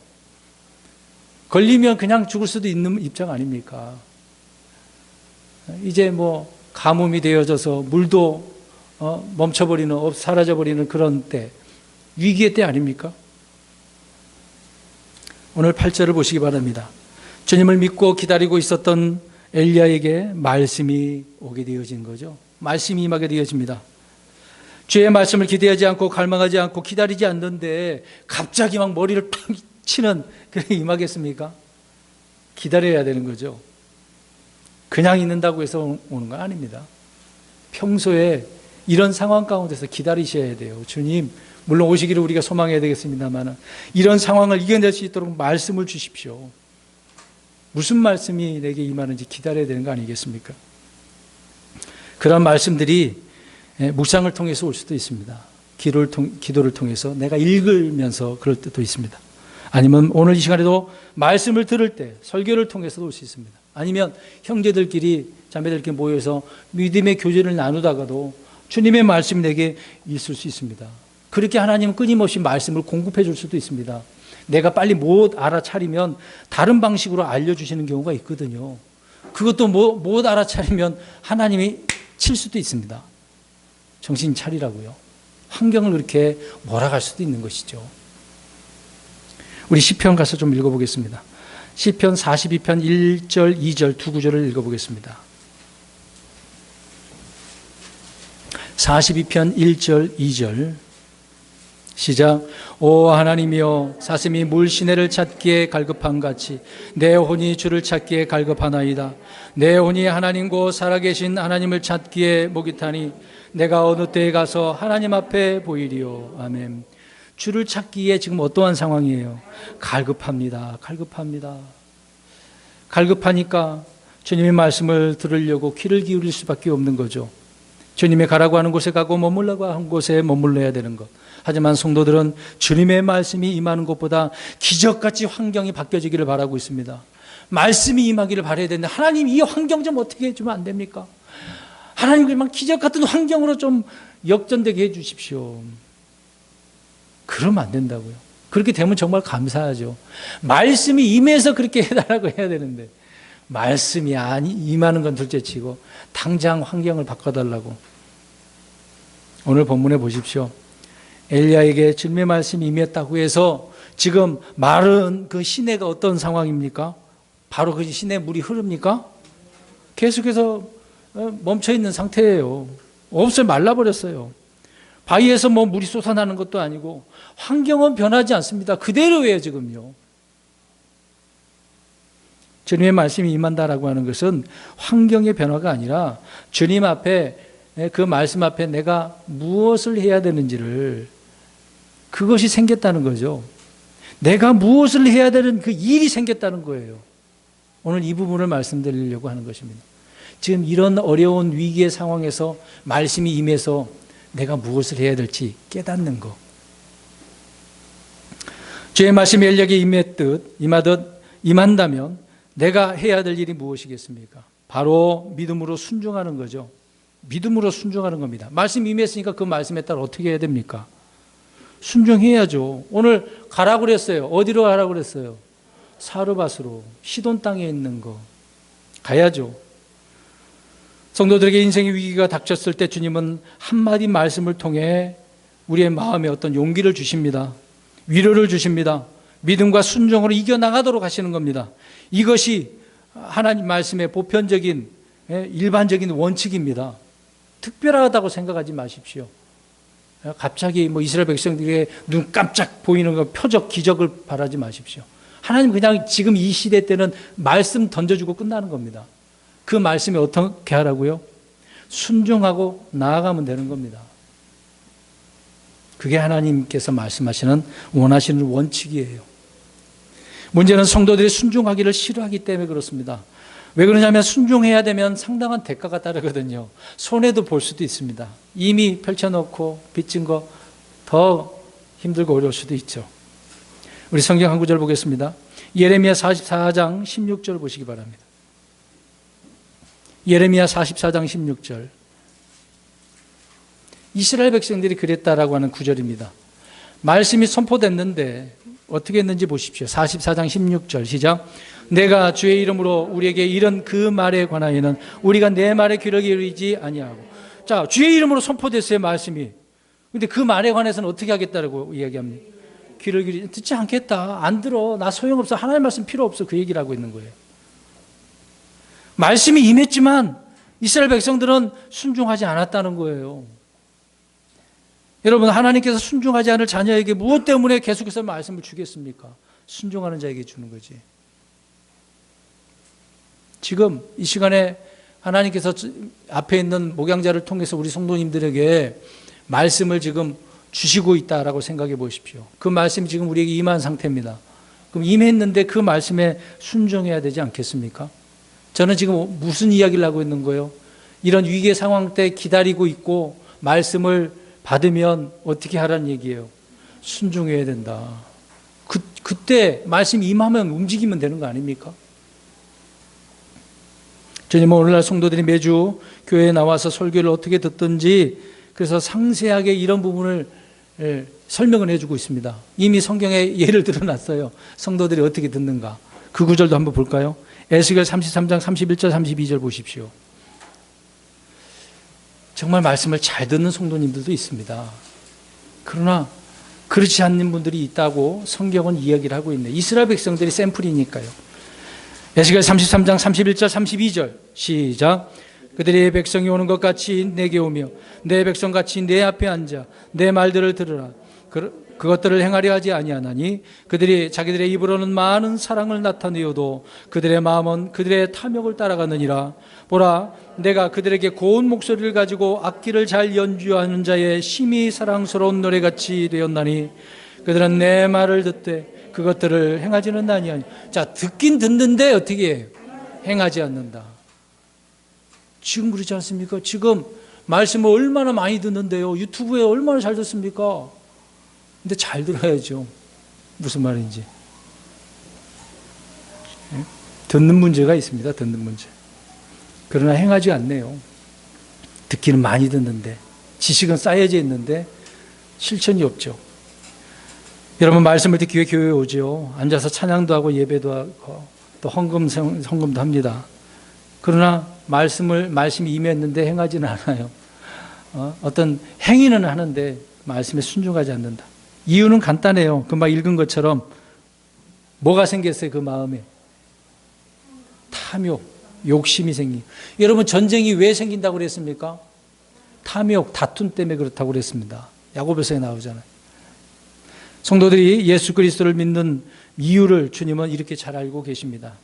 걸리면 그냥 죽을 수도 있는 입장 아닙니까? 이제 가뭄이 되어져서 물도 멈춰버리는, 사라져버리는 그런 때, 위기의 때 아닙니까? 오늘 8절을 보시기 바랍니다. 주님을 믿고 기다리고 있었던 엘리야에게 말씀이 오게 되어진 거죠. 말씀이 임하게 되어집니다. 주의 말씀을 기대하지 않고 갈망하지 않고 기다리지 않는데 갑자기 막 머리를 팍 치는 그게 임하겠습니까? 기다려야 되는 거죠. 그냥 있는다고 해서 오는 건 아닙니다. 평소에 이런 상황 가운데서 기다리셔야 돼요. 주님, 물론 오시기를 우리가 소망해야 되겠습니다만 이런 상황을 이겨낼 수 있도록 말씀을 주십시오. 무슨 말씀이 내게 임하는지 기다려야 되는 거 아니겠습니까? 그런 말씀들이 묵상을 통해서 올 수도 있습니다. 기도를 통해서 내가 읽으면서 그럴 때도 있습니다. 아니면 오늘 이 시간에도 말씀을 들을 때 설교를 통해서도 올 수 있습니다. 아니면 형제들끼리 자매들끼리 모여서 믿음의 교제를 나누다가도 주님의 말씀이 내게 있을 수 있습니다. 그렇게 하나님은 끊임없이 말씀을 공급해 줄 수도 있습니다. 내가 빨리 못 알아차리면 다른 방식으로 알려주시는 경우가 있거든요. 그것도 못 알아차리면 하나님이 칠 수도 있습니다. 정신 차리라고요. 환경을 그렇게 몰아갈 수도 있는 것이죠. 우리 시편 가서 좀 읽어보겠습니다. 시편 42편 1절, 2절 두 구절을 읽어보겠습니다. 42편 1절, 2절 시작. 오 하나님이여, 사슴이 물 시내를 찾기에 갈급한 같이 내 혼이 주를 찾기에 갈급하나이다. 내 혼이 하나님과 살아계신 하나님을 찾기에 목이 타니 내가 어느 때에 가서 하나님 앞에 보이리요. 아멘. 주를 찾기에 지금 어떠한 상황이에요? 갈급합니다. 갈급하니까 주님의 말씀을 들으려고 귀를 기울일 수밖에 없는 거죠. 주님이 가라고 하는 곳에 가고 머물라고 하는 곳에 머물러야 되는 것. 하지만 성도들은 주님의 말씀이 임하는 것보다 기적같이 환경이 바뀌어지기를 바라고 있습니다. 말씀이 임하기를 바라야 되는데 하나님 이 환경 좀 어떻게 해주면 안 됩니까? 하나님 그만 기적 같은 환경으로 좀 역전되게 해 주십시오. 그러면 안 된다고요. 그렇게 되면 정말 감사하죠. 말씀이 임해서 그렇게 해달라고 해야 되는데 말씀이 임하는 건 둘째치고 당장 환경을 바꿔달라고. 오늘 본문에 보십시오. 엘리야에게 주님의 말씀이 임했다고 해서 지금 마른 그 시내가 어떤 상황입니까? 바로 그 시내 물이 흐릅니까? 계속해서 멈춰있는 상태예요. 없어요. 말라버렸어요. 바위에서 뭐 물이 쏟아나는 것도 아니고 환경은 변하지 않습니다. 그대로예요 지금요. 주님의 말씀이 임한다라고 하는 것은 환경의 변화가 아니라 주님 앞에, 그 말씀 앞에 내가 무엇을 해야 되는지를, 그것이 생겼다는 거죠. 내가 무엇을 해야 되는 그 일이 생겼다는 거예요. 오늘 이 부분을 말씀드리려고 하는 것입니다. 지금 이런 어려운 위기의 상황에서 말씀이 임해서 내가 무엇을 해야 될지 깨닫는 것. 주의 말씀이 엘리야에게 임하듯 임한다면 내가 해야 될 일이 무엇이겠습니까? 바로 믿음으로 순종하는 거죠. 믿음으로 순종하는 겁니다. 말씀이 임했으니까 그 말씀에 따라 어떻게 해야 됩니까? 순종해야죠. 오늘 가라고 그랬어요. 어디로 가라고 그랬어요? 사르밧으로, 시돈 땅에 있는 거 가야죠. 성도들에게 인생의 위기가 닥쳤을 때 주님은 한마디 말씀을 통해 우리의 마음에 어떤 용기를 주십니다. 위로를 주십니다. 믿음과 순종으로 이겨나가도록 하시는 겁니다. 이것이 하나님 말씀의 보편적인 일반적인 원칙입니다. 특별하다고 생각하지 마십시오. 갑자기 뭐 이스라엘 백성들에게 눈 깜짝 보이는 거 표적 기적을 바라지 마십시오. 하나님 그냥 지금 이 시대 때는 말씀 던져주고 끝나는 겁니다. 그 말씀에 어떻게 하라고요? 순종하고 나아가면 되는 겁니다. 그게 하나님께서 말씀하시는 원하시는 원칙이에요. 문제는 성도들이 순종하기를 싫어하기 때문에 그렇습니다. 왜 그러냐면 순종해야 되면 상당한 대가가 따르거든요. 손해도 볼 수도 있습니다. 이미 펼쳐놓고 빚진 거 더 힘들고 어려울 수도 있죠. 우리 성경 한 구절 보겠습니다. 예레미야 44장 16절 보시기 바랍니다. 예레미야 44장 16절. 이스라엘 백성들이 그랬다라고 하는 구절입니다. 말씀이 선포됐는데 어떻게 했는지 보십시오. 44장 16절 시작. 내가 주의 이름으로 우리에게 이런 그 말에 관하여는 우리가 내 말에 귀를 기울이지 아니하고. 자, 주의 이름으로 선포됐어요, 말씀이. 근데 그 말에 관해서는 어떻게 하겠다라고 이야기합니까? 귀를 기울이지, 듣지 않겠다. 안 들어. 나 소용없어. 하나님 말씀 필요 없어. 그 얘기를 하고 있는 거예요. 말씀이 임했지만 이스라엘 백성들은 순종하지 않았다는 거예요. 여러분, 하나님께서 순종하지 않을 자녀에게 무엇 때문에 계속해서 말씀을 주겠습니까? 순종하는 자에게 주는 거지. 지금 이 시간에 하나님께서 앞에 있는 목양자를 통해서 우리 성도님들에게 말씀을 지금 주시고 있다라고 생각해 보십시오. 그 말씀이 지금 우리에게 임한 상태입니다. 그럼 임했는데 그 말씀에 순종해야 되지 않겠습니까? 저는 지금 무슨 이야기를 하고 있는 거예요? 이런 위기의 상황 때 기다리고 있고 말씀을 받으면 어떻게 하라는 얘기예요? 순종해야 된다. 그때 말씀이 임하면 움직이면 되는 거 아닙니까? 주님은 오늘날 성도들이 매주 교회에 나와서 설교를 어떻게 듣든지 그래서 상세하게 이런 부분을 설명을 해주고 있습니다. 이미 성경에 예를 들어놨어요. 성도들이 어떻게 듣는가. 그 구절도 한번 볼까요? 에스겔 33장 31절 32절 보십시오. 정말 말씀을 잘 듣는 성도님들도 있습니다. 그러나 그렇지 않는 분들이 있다고 성경은 이야기를 하고 있네요. 이스라엘 백성들이 샘플이니까요. 에스겔 33장 31절 32절 시작. 그들이 백성이 오는 것 같이 내게 오며 내 백성같이 내 앞에 앉아 내 말들을 들으라. 그것들을 행하려 하지 아니하나니 그들이 자기들의 입으로는 많은 사랑을 나타내어도 그들의 마음은 그들의 탐욕을 따라가느니라. 보라, 내가 그들에게 고운 목소리를 가지고 악기를 잘 연주하는 자의 심히 사랑스러운 노래같이 되었나니 그들은 내 말을 듣되 그것들을 행하지는 아니하니. 자, 듣긴 듣는데 어떻게 해요? 행하지 않는다. 지금 그렇지 않습니까? 지금 말씀을 얼마나 많이 듣는데요. 유튜브에 얼마나 잘 듣습니까? 근데 잘 들어야죠. 무슨 말인지. 듣는 문제가 있습니다. 듣는 문제. 그러나 행하지 않네요. 듣기는 많이 듣는데, 지식은 쌓여져 있는데 실천이 없죠. 여러분, 말씀을 듣기 위해 교회에 오죠. 앉아서 찬양도 하고 예배도 하고 또 헌금도 합니다. 그러나 말씀이 임했는데 행하지는 않아요. 어떤 행위는 하는데 말씀에 순종하지 않는다. 이유는 간단해요. 금방 읽은 것처럼 뭐가 생겼어요? 그 마음에 탐욕, 욕심이 생긴. 여러분, 전쟁이 왜 생긴다고 그랬습니까? 탐욕, 다툼 때문에 그렇다고 그랬습니다. 야고보서에 나오잖아요. 성도들이 예수 그리스도를 믿는 이유를 주님은 이렇게 잘 알고 계십니다.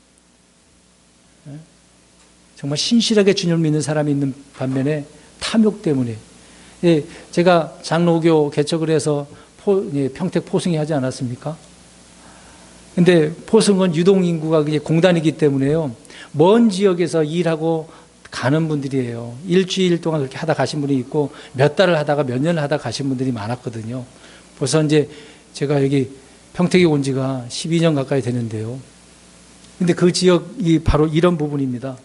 정말 신실하게 주님을 믿는 사람이 있는 반면에 탐욕 때문에. 제가 장로교 개척을 해서 평택 포승이 하지 않았습니까? 근데 포승은 유동인구가 공단이기 때문에요. 먼 지역에서 일하고 가는 분들이에요. 일주일 동안 그렇게 하다 가신 분이 있고 몇 달을 하다가 몇 년을 하다 가신 분들이 많았거든요. 벌써 이제 제가 여기 평택에 온 지가 12년 가까이 되는데요. 근데 그 지역이 바로 이런 부분입니다.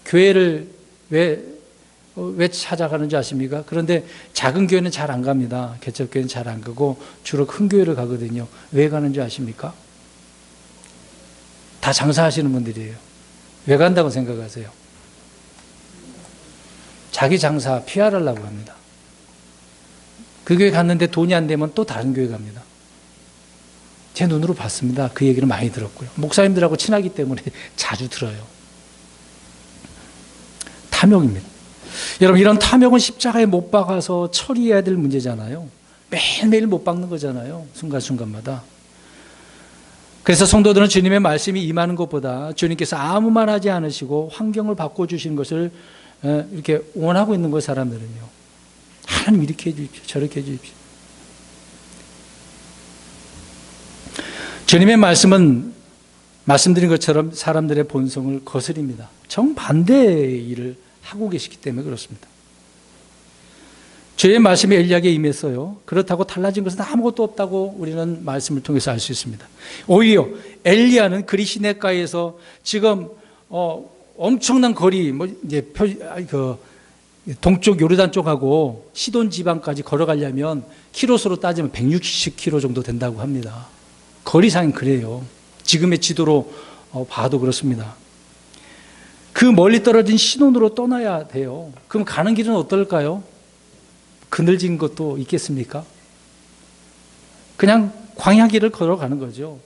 교회를 왜 찾아가는지 아십니까? 그런데 작은 교회는 잘 안 갑니다. 개척교회는 잘 안 가고 주로 큰 교회를 가거든요. 왜 가는지 아십니까? 다 장사하시는 분들이에요. 왜 간다고 생각하세요? 자기 장사 PR하려고 합니다. 그 교회 갔는데 돈이 안 되면 또 다른 교회 갑니다. 제 눈으로 봤습니다. 그 얘기를 많이 들었고요. 목사님들하고 친하기 때문에 자주 들어요. 탐욕입니다. 여러분, 이런 탐욕은 십자가에 못 박아서 처리해야 될 문제잖아요. 매일매일 못 박는 거잖아요. 순간순간마다. 그래서 성도들은 주님의 말씀이 임하는 것보다 주님께서 아무 말 하지 않으시고 환경을 바꿔주시는 것을 이렇게 원하고 있는 거, 사람들은요. 하나님 이렇게 해주십시오. 저렇게 해주십시오. 주님의 말씀은 말씀드린 것처럼 사람들의 본성을 거스립니다. 정반대의 일을 하고 계시기 때문에 그렇습니다. 주의 말씀이 엘리야에게 임했어요. 그렇다고 달라진 것은 아무것도 없다고 우리는 말씀을 통해서 알 수 있습니다. 오히려 엘리야는 그리 시내가에서 지금 엄청난 거리, 동쪽 요르단 쪽하고 시돈 지방까지 걸어가려면 키로수로 따지면 160km 정도 된다고 합니다. 거리상 그래요. 지금의 지도로 봐도 그렇습니다. 그 멀리 떨어진 시돈으로 떠나야 돼요. 그럼 가는 길은 어떨까요? 그늘진 것도 있겠습니까? 그냥 광야길을 걸어가는 거죠.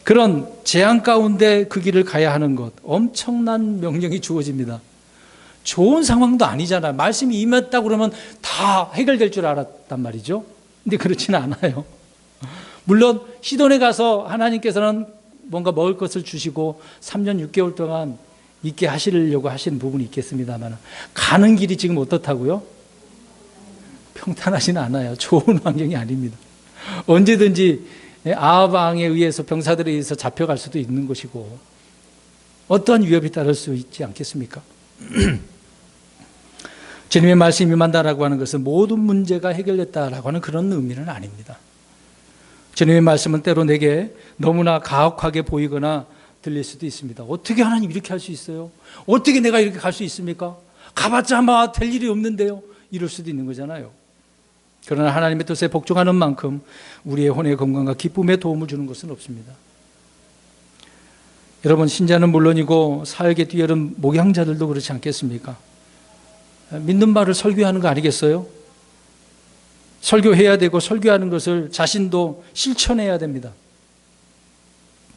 그런 재앙 가운데 그 길을 가야 하는 것, 엄청난 명령이 주어집니다. 좋은 상황도 아니잖아요. 말씀이 임했다고 그러면 다 해결될 줄 알았단 말이죠. 근데 그렇지는 않아요. 물론 시돈에 가서 하나님께서는 뭔가 먹을 것을 주시고 3년 6개월 동안 있게 하시려고 하시는 부분이 있겠습니다만, 가는 길이 지금 어떻다고요? 평탄하지는 않아요. 좋은 환경이 아닙니다. 언제든지 아합 왕에 의해서, 병사들에 의해서 잡혀갈 수도 있는 것이고 어떠한 위협이 따를 수 있지 않겠습니까? 주님의 말씀이 임한다라고 하는 것은 모든 문제가 해결됐다라고 하는 그런 의미는 아닙니다. 주님의 말씀은 때로 내게 너무나 가혹하게 보이거나 들릴 수도 있습니다. 어떻게 하나님 이렇게 할 수 있어요? 어떻게 내가 이렇게 갈 수 있습니까? 가봤자 아마 될 일이 없는데요. 이럴 수도 있는 거잖아요. 그러나 하나님의 뜻에 복종하는 만큼 우리의 혼의 건강과 기쁨에 도움을 주는 것은 없습니다. 여러분, 신자는 물론이고 사역에 뛰어든 목양자들도 그렇지 않겠습니까? 믿는 말을 설교하는 거 아니겠어요? 설교해야 되고 설교하는 것을 자신도 실천해야 됩니다.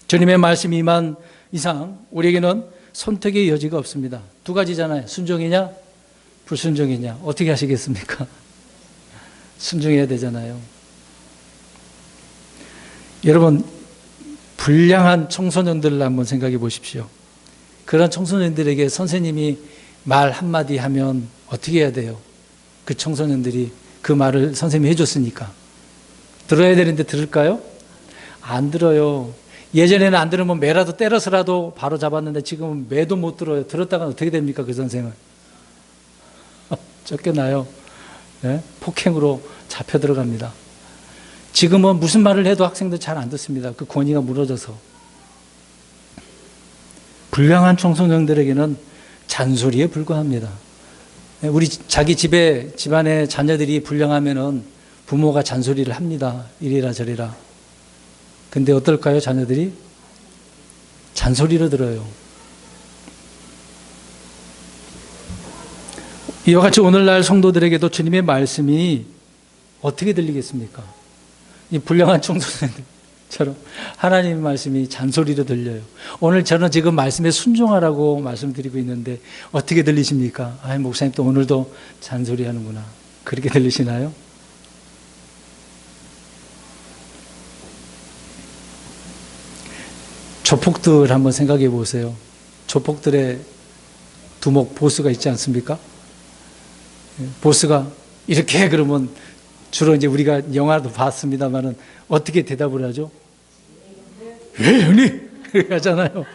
주님의 말씀이 임한 이상 우리에게는 선택의 여지가 없습니다. 두 가지잖아요. 순종이냐 불순종이냐. 어떻게 하시겠습니까? 순종해야 되잖아요. 여러분, 불량한 청소년들을 한번 생각해 보십시오. 그런 청소년들에게 선생님이 말 한마디 하면 어떻게 해야 돼요? 그 청소년들이 그 말을 선생님이 해줬으니까 들어야 되는데 들을까요? 안 들어요. 예전에는 안 들으면 매라도 때려서라도 바로 잡았는데 지금은 매도 못 들어요. 들었다가 어떻게 됩니까? 그 선생은 쫓겨나요. 네? 폭행으로 잡혀 들어갑니다. 지금은 무슨 말을 해도 학생들 잘 안 듣습니다. 그 권위가 무너져서. 불량한 청소년들에게는 잔소리에 불과합니다. 우리 자기 집안의 자녀들이 불량하면은 부모가 잔소리를 합니다. 이래라 저래라. 근데 어떨까요? 자녀들이 잔소리로 들어요. 이와 같이 오늘날 성도들에게도 주님의 말씀이 어떻게 들리겠습니까? 이 불량한 청소년들처럼 하나님의 말씀이 잔소리로 들려요. 오늘 저는 지금 말씀에 순종하라고 말씀드리고 있는데 어떻게 들리십니까? 아, 목사님 또 오늘도 잔소리 하는구나. 그렇게 들리시나요? 조폭들 한번 생각해 보세요. 조폭들의 두목 보스가 있지 않습니까? 보스가 이렇게 그러면 주로 이제 우리가 영화도 봤습니다만은 어떻게 대답을 하죠? 예, 형님! 그렇게 하잖아요.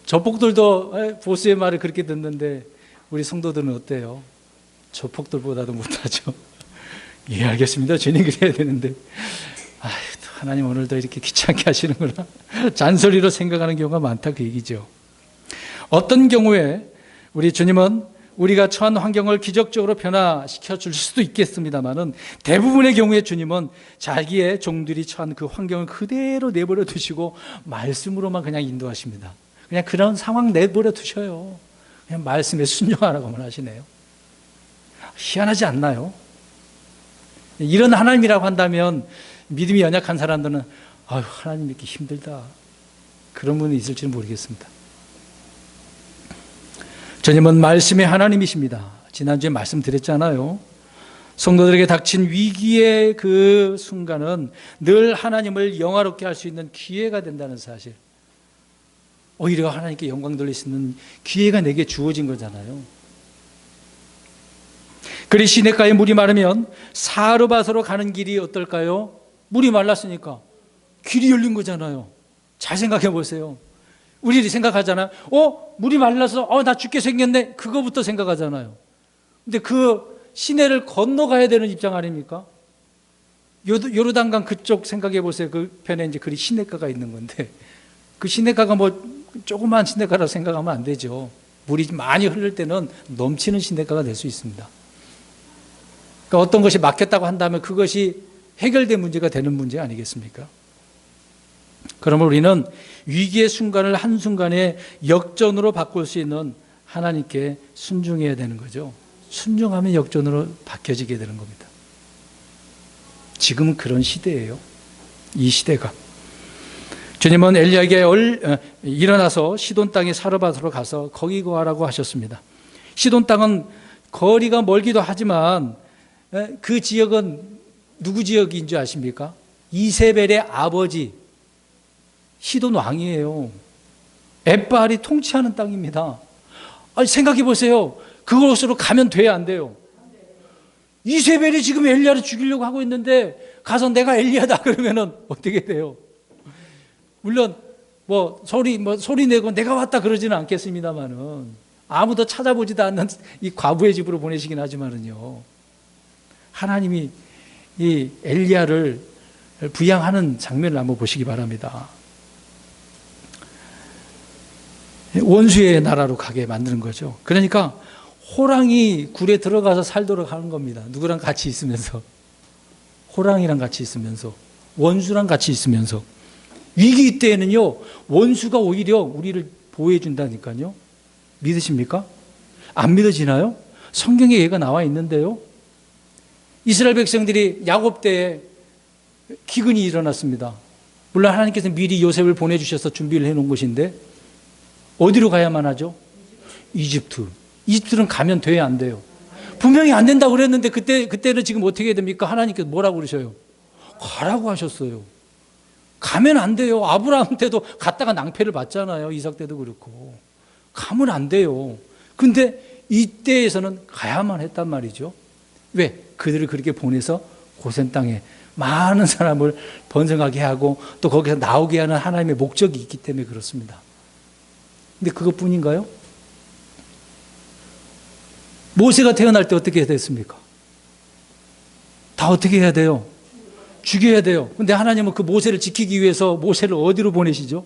조폭들도 보스의 말을 그렇게 듣는데 우리 성도들은 어때요? 조폭들보다도 못하죠. 예, 알겠습니다. 주님 그래야 되는데. 하나님 오늘도 이렇게 귀찮게 하시는구나. 잔소리로 생각하는 경우가 많다 그 얘기죠. 어떤 경우에 우리 주님은 우리가 처한 환경을 기적적으로 변화시켜 줄 수도 있겠습니다만은 대부분의 경우에 주님은 자기의 종들이 처한 그 환경을 그대로 내버려 두시고 말씀으로만 그냥 인도하십니다. 그냥 그런 상황 내버려 두셔요. 그냥 말씀에 순종하라고만 하시네요. 희한하지 않나요? 이런 하나님이라고 한다면 믿음이 연약한 사람들은 아유, 하나님 믿기 힘들다. 그런 분이 있을지는 모르겠습니다. 주님은 말씀의 하나님이십니다. 지난주에 말씀드렸잖아요. 성도들에게 닥친 위기의 그 순간은 늘 하나님을 영화롭게 할 수 있는 기회가 된다는 사실. 오히려 하나님께 영광 돌릴 수 있는 기회가 내게 주어진 거잖아요. 그리 시냇가에 물이 마르면 사르밧으로 가는 길이 어떨까요? 물이 말랐으니까 길이 열린 거잖아요. 잘 생각해 보세요. 우리 생각하잖아요. 물이 말라서 나 죽게 생겼네. 그거부터 생각하잖아요. 근데 그 시내를 건너가야 되는 입장 아닙니까? 요르단강 그쪽 생각해 보세요. 그 편에 이제 그리 시냇가가 있는 건데 그 시냇가가 뭐 조그만 시냇가라고 생각하면 안 되죠. 물이 많이 흐를 때는 넘치는 시냇가가 될 수 있습니다. 그러니까 어떤 것이 막혔다고 한다면 그것이 해결된 문제가 되는 문제 아니겠습니까? 그러면 우리는 위기의 순간을 한순간에 역전으로 바꿀 수 있는 하나님께 순종해야 되는 거죠. 순종하면 역전으로 바뀌어지게 되는 겁니다. 지금은 그런 시대예요. 이 시대가. 주님은 엘리야에게 일어나서 시돈 땅의 사르밧으로 가서 거기 거하라고 하셨습니다. 시돈 땅은 거리가 멀기도 하지만 그 지역은 누구 지역인 줄 아십니까? 이세벨의 아버지 시돈 왕이에요. 엣바알이 통치하는 땅입니다. 아니, 생각해 보세요. 그곳으로 가면 돼야 안 돼요? 이세벨이 지금 엘리야를 죽이려고 하고 있는데 가서 내가 엘리야다 그러면은 어떻게 돼요? 물론 소리 내고 내가 왔다 그러지는 않겠습니다만은 아무도 찾아보지도 않는 이 과부의 집으로 보내시긴 하지만은요. 하나님이 이 엘리야를 부양하는 장면을 한번 보시기 바랍니다. 원수의 나라로 가게 만드는 거죠. 그러니까 호랑이 굴에 들어가서 살도록 하는 겁니다. 누구랑 같이 있으면서. 호랑이랑 같이 있으면서. 원수랑 같이 있으면서. 위기 때에는요, 원수가 오히려 우리를 보호해 준다니까요. 믿으십니까? 안 믿어지나요? 성경에 얘가 나와 있는데요. 이스라엘 백성들이 야곱 때에 기근이 일어났습니다. 물론 하나님께서 미리 요셉을 보내주셔서 준비를 해놓은 것인데 어디로 가야만 하죠? 이집트. 이집트는 가면 돼야 안 돼요? 분명히 안 된다고 그랬는데 그때는 지금 어떻게 해야 됩니까? 하나님께서 뭐라고 그러셔요? 가라고 하셨어요. 가면 안 돼요. 아브라함 때도 갔다가 낭패를 봤잖아요. 이삭 때도 그렇고. 가면 안 돼요. 근데 이때에서는 가야만 했단 말이죠. 왜? 그들을 그렇게 보내서 고센 땅에 많은 사람을 번성하게 하고 또 거기서 나오게 하는 하나님의 목적이 있기 때문에 그렇습니다. 근데 그것뿐인가요? 모세가 태어날 때 어떻게 됐습니까? 다 어떻게 해야 돼요? 죽여야 돼요. 근데 하나님은 그 모세를 지키기 위해서 모세를 어디로 보내시죠?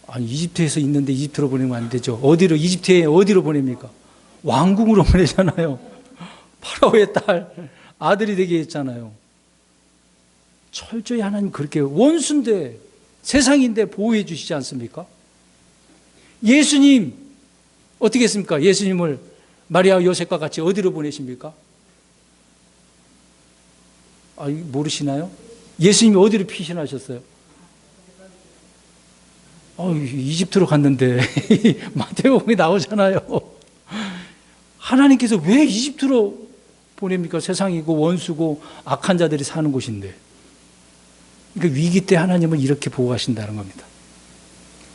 아니, 이집트에서 있는데 이집트로 보내면 안 되죠. 어디로, 이집트에 어디로 보냅니까? 왕궁으로 보내잖아요. 파라오의 딸, 아들이 되게 했잖아요. 철저히 하나님 그렇게 원수인데, 세상인데 보호해 주시지 않습니까? 예수님, 어떻게 했습니까? 예수님을 마리아 요셉과 같이 어디로 보내십니까? 모르시나요? 예수님이 어디로 피신하셨어요? 이집트로 갔는데 마태복음에 나오잖아요. 하나님께서 왜 이집트로 보냅니까? 세상이고 원수고 악한 자들이 사는 곳인데. 그러니까 위기 때 하나님은 이렇게 보호하신다는 겁니다.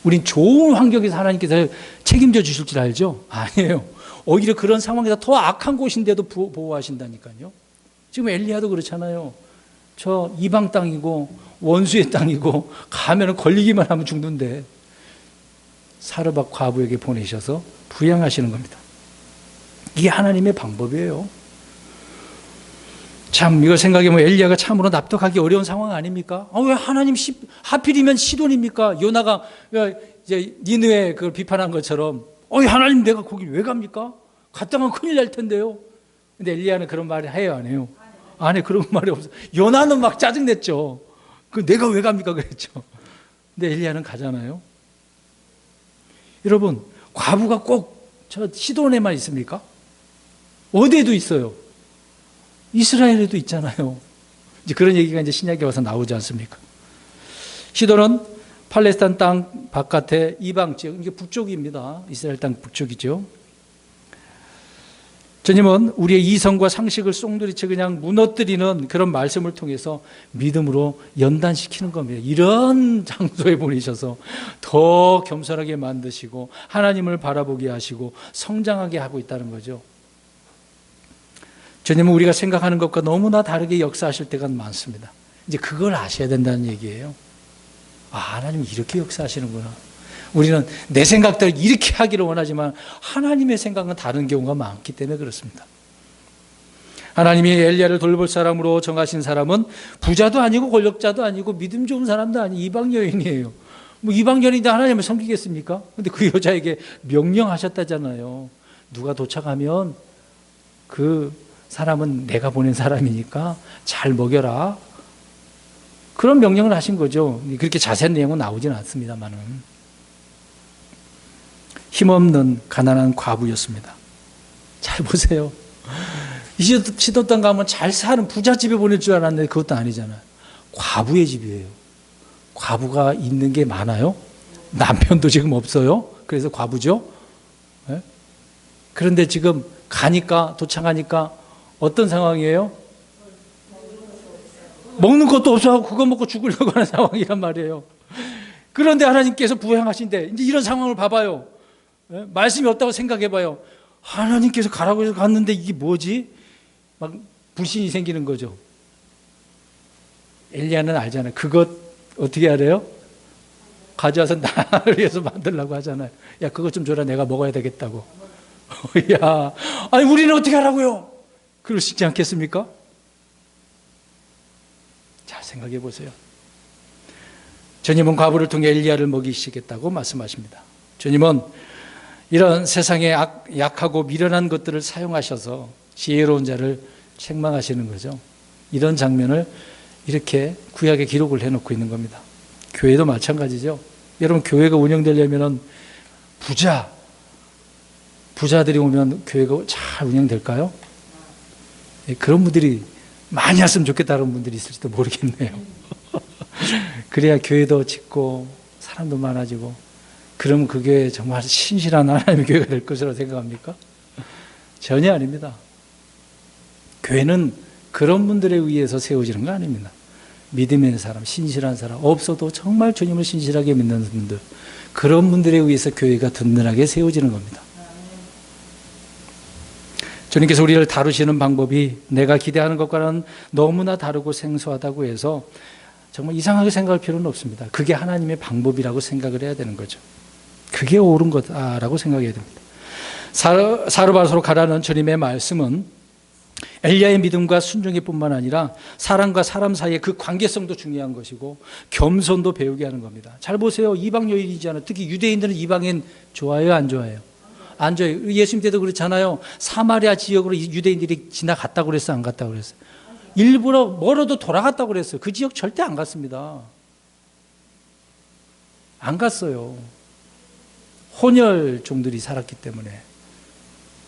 우린 좋은 환경에서 하나님께서 책임져 주실 줄 알죠? 아니에요. 오히려 그런 상황에서 더 악한 곳인데도 보호하신다니까요. 지금 엘리야도 그렇잖아요. 저 이방 땅이고 원수의 땅이고 가면은 걸리기만 하면 죽는데 사르밧 과부에게 보내셔서 부양하시는 겁니다. 이게 하나님의 방법이에요. 참 이거 생각해보면 엘리야가 참으로 납득하기 어려운 상황 아닙니까? 왜 하나님 하필이면 시돈입니까? 요나가 이제 니느웨 그걸 비판한 것처럼 하나님 내가 거기 왜 갑니까? 갔다면 큰일 날 텐데요. 근데 엘리야는 그런 말을 해요, 안 해요? 안 해. 그런 말이 없어. 요나는 막 짜증냈죠. 내가 왜 갑니까? 그랬죠. 근데 엘리야는 가잖아요. 여러분, 과부가 꼭 저 시돈에만 있습니까? 어디에도 있어요. 이스라엘에도 있잖아요. 이제 그런 얘기가 이제 신약에 와서 나오지 않습니까? 시돈은 팔레스타인 땅 바깥의 이방 지역, 이게 북쪽입니다. 이스라엘 땅 북쪽이죠. 주님은 우리의 이성과 상식을 쏙누리쳐 그냥 무너뜨리는 그런 말씀을 통해서 믿음으로 연단시키는 겁니다. 이런 장소에 보내셔서 더 겸손하게 만드시고 하나님을 바라보게 하시고 성장하게 하고 있다는 거죠. 주님은 우리가 생각하는 것과 너무나 다르게 역사하실 때가 많습니다. 이제 그걸 아셔야 된다는 얘기예요. 하나님이 이렇게 역사하시는구나. 우리는 내 생각대로 이렇게 하기를 원하지만 하나님의 생각은 다른 경우가 많기 때문에 그렇습니다. 하나님이 엘리야를 돌볼 사람으로 정하신 사람은 부자도 아니고 권력자도 아니고 믿음 좋은 사람도 아니고 이방 여인이에요. 이방 여인인데 하나님을 섬기겠습니까? 근데 그 여자에게 명령하셨다잖아요. 누가 도착하면 그 사람은 내가 보낸 사람이니까 잘 먹여라. 그런 명령을 하신 거죠. 그렇게 자세한 내용은 나오지는 않습니다만은. 힘없는 가난한 과부였습니다. 잘 보세요. 시돈 땅 가면 잘 사는 부자 집에 보낼 줄 알았는데 그것도 아니잖아요. 과부의 집이에요. 과부가 있는 게 많아요. 남편도 지금 없어요. 그래서 과부죠. 네? 그런데 지금 도착하니까 어떤 상황이에요? 먹는 것도 없어서 그거 먹고 죽으려고 하는 상황이란 말이에요. 그런데 하나님께서 부양하신데 이제 이런 상황을 봐봐요. 말씀이 없다고 생각해봐요. 하나님께서 가라고 해서 갔는데 이게 뭐지? 막 불신이 생기는 거죠. 엘리야는 알잖아요. 그것 어떻게 알아요? 가져와서 나를 위해서 만들려고 하잖아요. 야, 그것 좀 줘라. 내가 먹어야 되겠다고. 야, 아니 우리는 어떻게 하라고요? 그러시지 않겠습니까? 잘 생각해 보세요. 주님은 과부를 통해 엘리야를 먹이시겠다고 말씀하십니다. 주님은 이런 세상에 약하고 미련한 것들을 사용하셔서 지혜로운 자를 책망하시는 거죠. 이런 장면을 이렇게 구약에 기록을 해놓고 있는 겁니다. 교회도 마찬가지죠. 여러분, 교회가 운영되려면 부자들이 오면 교회가 잘 운영될까요? 그런 분들이 많이 왔으면 좋겠다는 분들이 있을지도 모르겠네요. 그래야 교회도 짓고 사람도 많아지고, 그러면 그 교회 정말 신실한 하나님의 교회가 될 것이라고 생각합니까? 전혀 아닙니다. 교회는 그런 분들에 의해서 세워지는 거 아닙니다. 믿음의 사람, 신실한 사람, 없어도 정말 주님을 신실하게 믿는 분들, 그런 분들에 의해서 교회가 든든하게 세워지는 겁니다. 주님께서 우리를 다루시는 방법이 내가 기대하는 것과는 너무나 다르고 생소하다고 해서 정말 이상하게 생각할 필요는 없습니다. 그게 하나님의 방법이라고 생각을 해야 되는 거죠. 그게 옳은 거다라고 생각해야 됩니다. 사르밧으로 가라는 주님의 말씀은 엘리야의 믿음과 순종일 뿐만 아니라 사람과 사람 사이의 그 관계성도 중요한 것이고 겸손도 배우게 하는 겁니다. 잘 보세요. 이방 여인이잖아요. 특히 유대인들은 이방인 좋아해요, 안 좋아해요? 안 좋아해요. 예수님 때도 그렇잖아요. 사마리아 지역으로 유대인들이 지나갔다고 그랬어, 안 갔다고 그랬어요? 일부러 멀어도 돌아갔다고 그랬어요. 그 지역 절대 안 갔습니다. 안 갔어요. 혼혈종들이 살았기 때문에.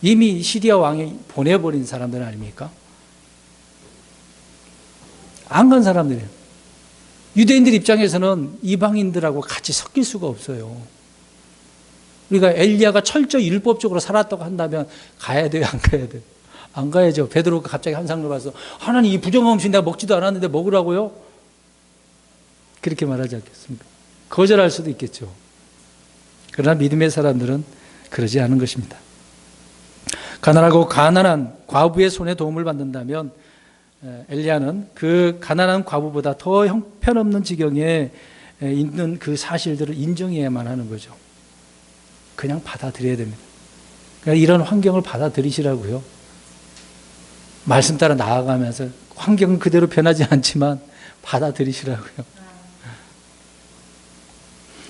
이미 시리아 왕이 보내버린 사람들 아닙니까? 안 간 사람들이에요. 유대인들 입장에서는 이방인들하고 같이 섞일 수가 없어요. 우리가 엘리야가 철저히 율법적으로 살았다고 한다면 가야 돼요, 안 가야 돼요? 안 가야죠. 베드로가 갑자기 한상로 가서 하나님 이 부정한 음식 내가 먹지도 않았는데 먹으라고요? 그렇게 말하지 않겠습니까? 거절할 수도 있겠죠. 그러나 믿음의 사람들은 그러지 않은 것입니다. 가난하고 가난한 과부의 손에 도움을 받는다면 엘리야는 그 가난한 과부보다 더 형편없는 지경에 있는 그 사실들을 인정해야만 하는 거죠. 그냥 받아들여야 됩니다. 그러니까 이런 환경을 받아들이시라고요. 말씀 따라 나아가면서 환경은 그대로 변하지 않지만 받아들이시라고요.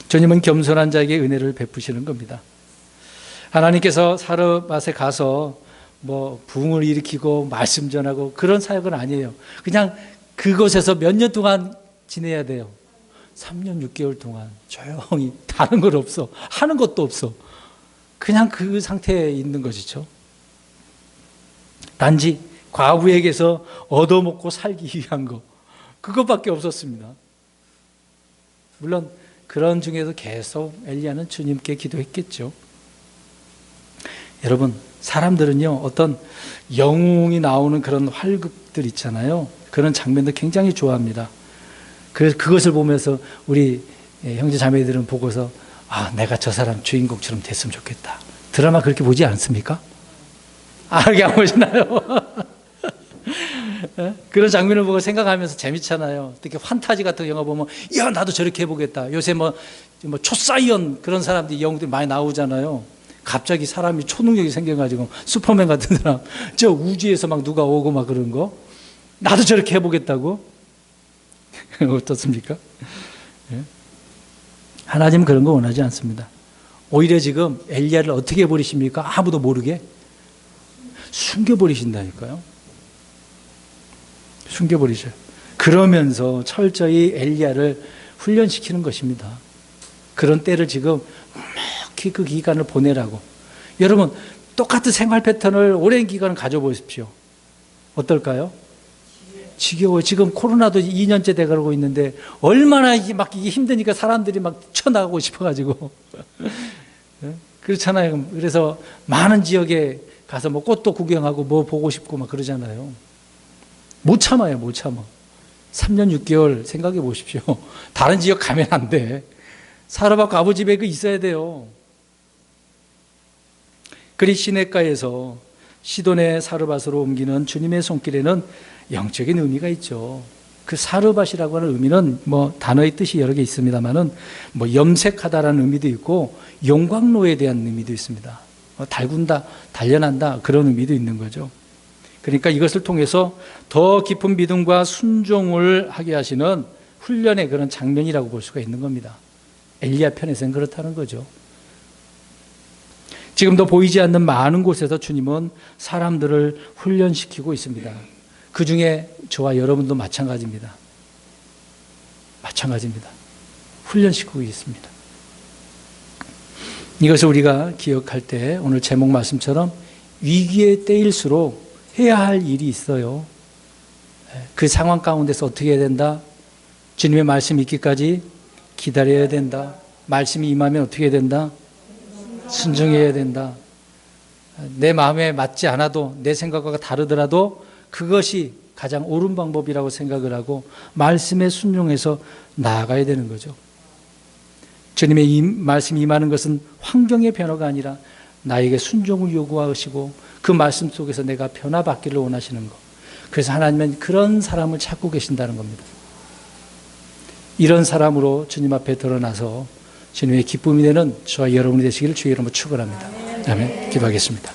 주님은 겸손한 자에게 은혜를 베푸시는 겁니다. 하나님께서 사르밧에 가서 뭐 부흥을 일으키고 말씀 전하고 그런 사역은 아니에요. 그냥 그곳에서 몇 년 동안 지내야 돼요. 3년 6개월 동안 조용히, 다른 건 없어. 하는 것도 없어. 그냥 그 상태에 있는 것이죠. 단지 과부에게서 얻어먹고 살기 위한 거, 그것밖에 없었습니다. 물론 그런 중에도 계속 엘리야는 주님께 기도했겠죠. 여러분, 사람들은요, 어떤 영웅이 나오는 그런 활극들 있잖아요. 그런 장면도 굉장히 좋아합니다. 그래서 그것을 보면서 우리 형제 자매들은 보고서 아, 내가 저 사람 주인공처럼 됐으면 좋겠다. 드라마 그렇게 보지 않습니까? 그렇게 안 보시나요? 그런 장면을 보고 생각하면서 재밌잖아요. 특히 판타지 같은 영화 보면 야, 나도 저렇게 해보겠다. 요새 뭐 초사이언 그런 사람들이 영웅들이 많이 나오잖아요. 갑자기 사람이 초능력이 생겨가지고 슈퍼맨 같은 사람, 저 우주에서 막 누가 오고 막 그런 거, 나도 저렇게 해보겠다고. 어떻습니까? 하나님은 그런 거 원하지 않습니다. 오히려 지금 엘리야를 어떻게 해버리십니까? 아무도 모르게 숨겨버리신다니까요. 숨겨버리셔요. 그러면서 철저히 엘리야를 훈련시키는 것입니다. 그런 때를 지금 묵히 그 기간을 보내라고. 여러분, 똑같은 생활 패턴을 오랜 기간을 가져보십시오. 어떨까요? 지겨워요. 지금 코로나도 2년째 돼가고 있는데 얼마나 막 이게 힘드니까 사람들이 막 쳐나가고 싶어가지고 그렇잖아요. 그래서 많은 지역에 가서 뭐 꽃도 구경하고 뭐 보고 싶고 막 그러잖아요. 못 참아요, 못 참아. 3년 6개월 생각해 보십시오. 다른 지역 가면 안 돼. 사르밧 과부 집에 그 있어야 돼요. 그리 시냇가에서 시돈의 사르밧으로 옮기는 주님의 손길에는 영적인 의미가 있죠. 그 사르밧이라고 하는 의미는 뭐 단어의 뜻이 여러 개 있습니다만은 뭐 염색하다라는 의미도 있고 용광로에 대한 의미도 있습니다. 달군다, 단련한다 그런 의미도 있는 거죠. 그러니까 이것을 통해서 더 깊은 믿음과 순종을 하게 하시는 훈련의 그런 장면이라고 볼 수가 있는 겁니다. 엘리야 편에서는 그렇다는 거죠. 지금도 보이지 않는 많은 곳에서 주님은 사람들을 훈련시키고 있습니다. 그 중에 저와 여러분도 마찬가지입니다. 마찬가지입니다. 훈련시키고 있습니다. 이것을 우리가 기억할 때 오늘 제목 말씀처럼 위기의 때일수록 해야 할 일이 있어요. 그 상황 가운데서 어떻게 해야 된다? 주님의 말씀이 있기까지 기다려야 된다. 말씀이 임하면 어떻게 해야 된다? 순종해야 된다. 내 마음에 맞지 않아도 내 생각과 다르더라도 그것이 가장 옳은 방법이라고 생각을 하고 말씀에 순종해서 나아가야 되는 거죠. 주님의 말씀이 임하는 것은 환경의 변화가 아니라 나에게 순종을 요구하시고 그 말씀 속에서 내가 변화받기를 원하시는 것. 그래서 하나님은 그런 사람을 찾고 계신다는 겁니다. 이런 사람으로 주님 앞에 드러나서 주님의 기쁨이 되는 저와 여러분이 되시기를 주의 이름으로 축원합니다. 아멘. 기도하겠습니다.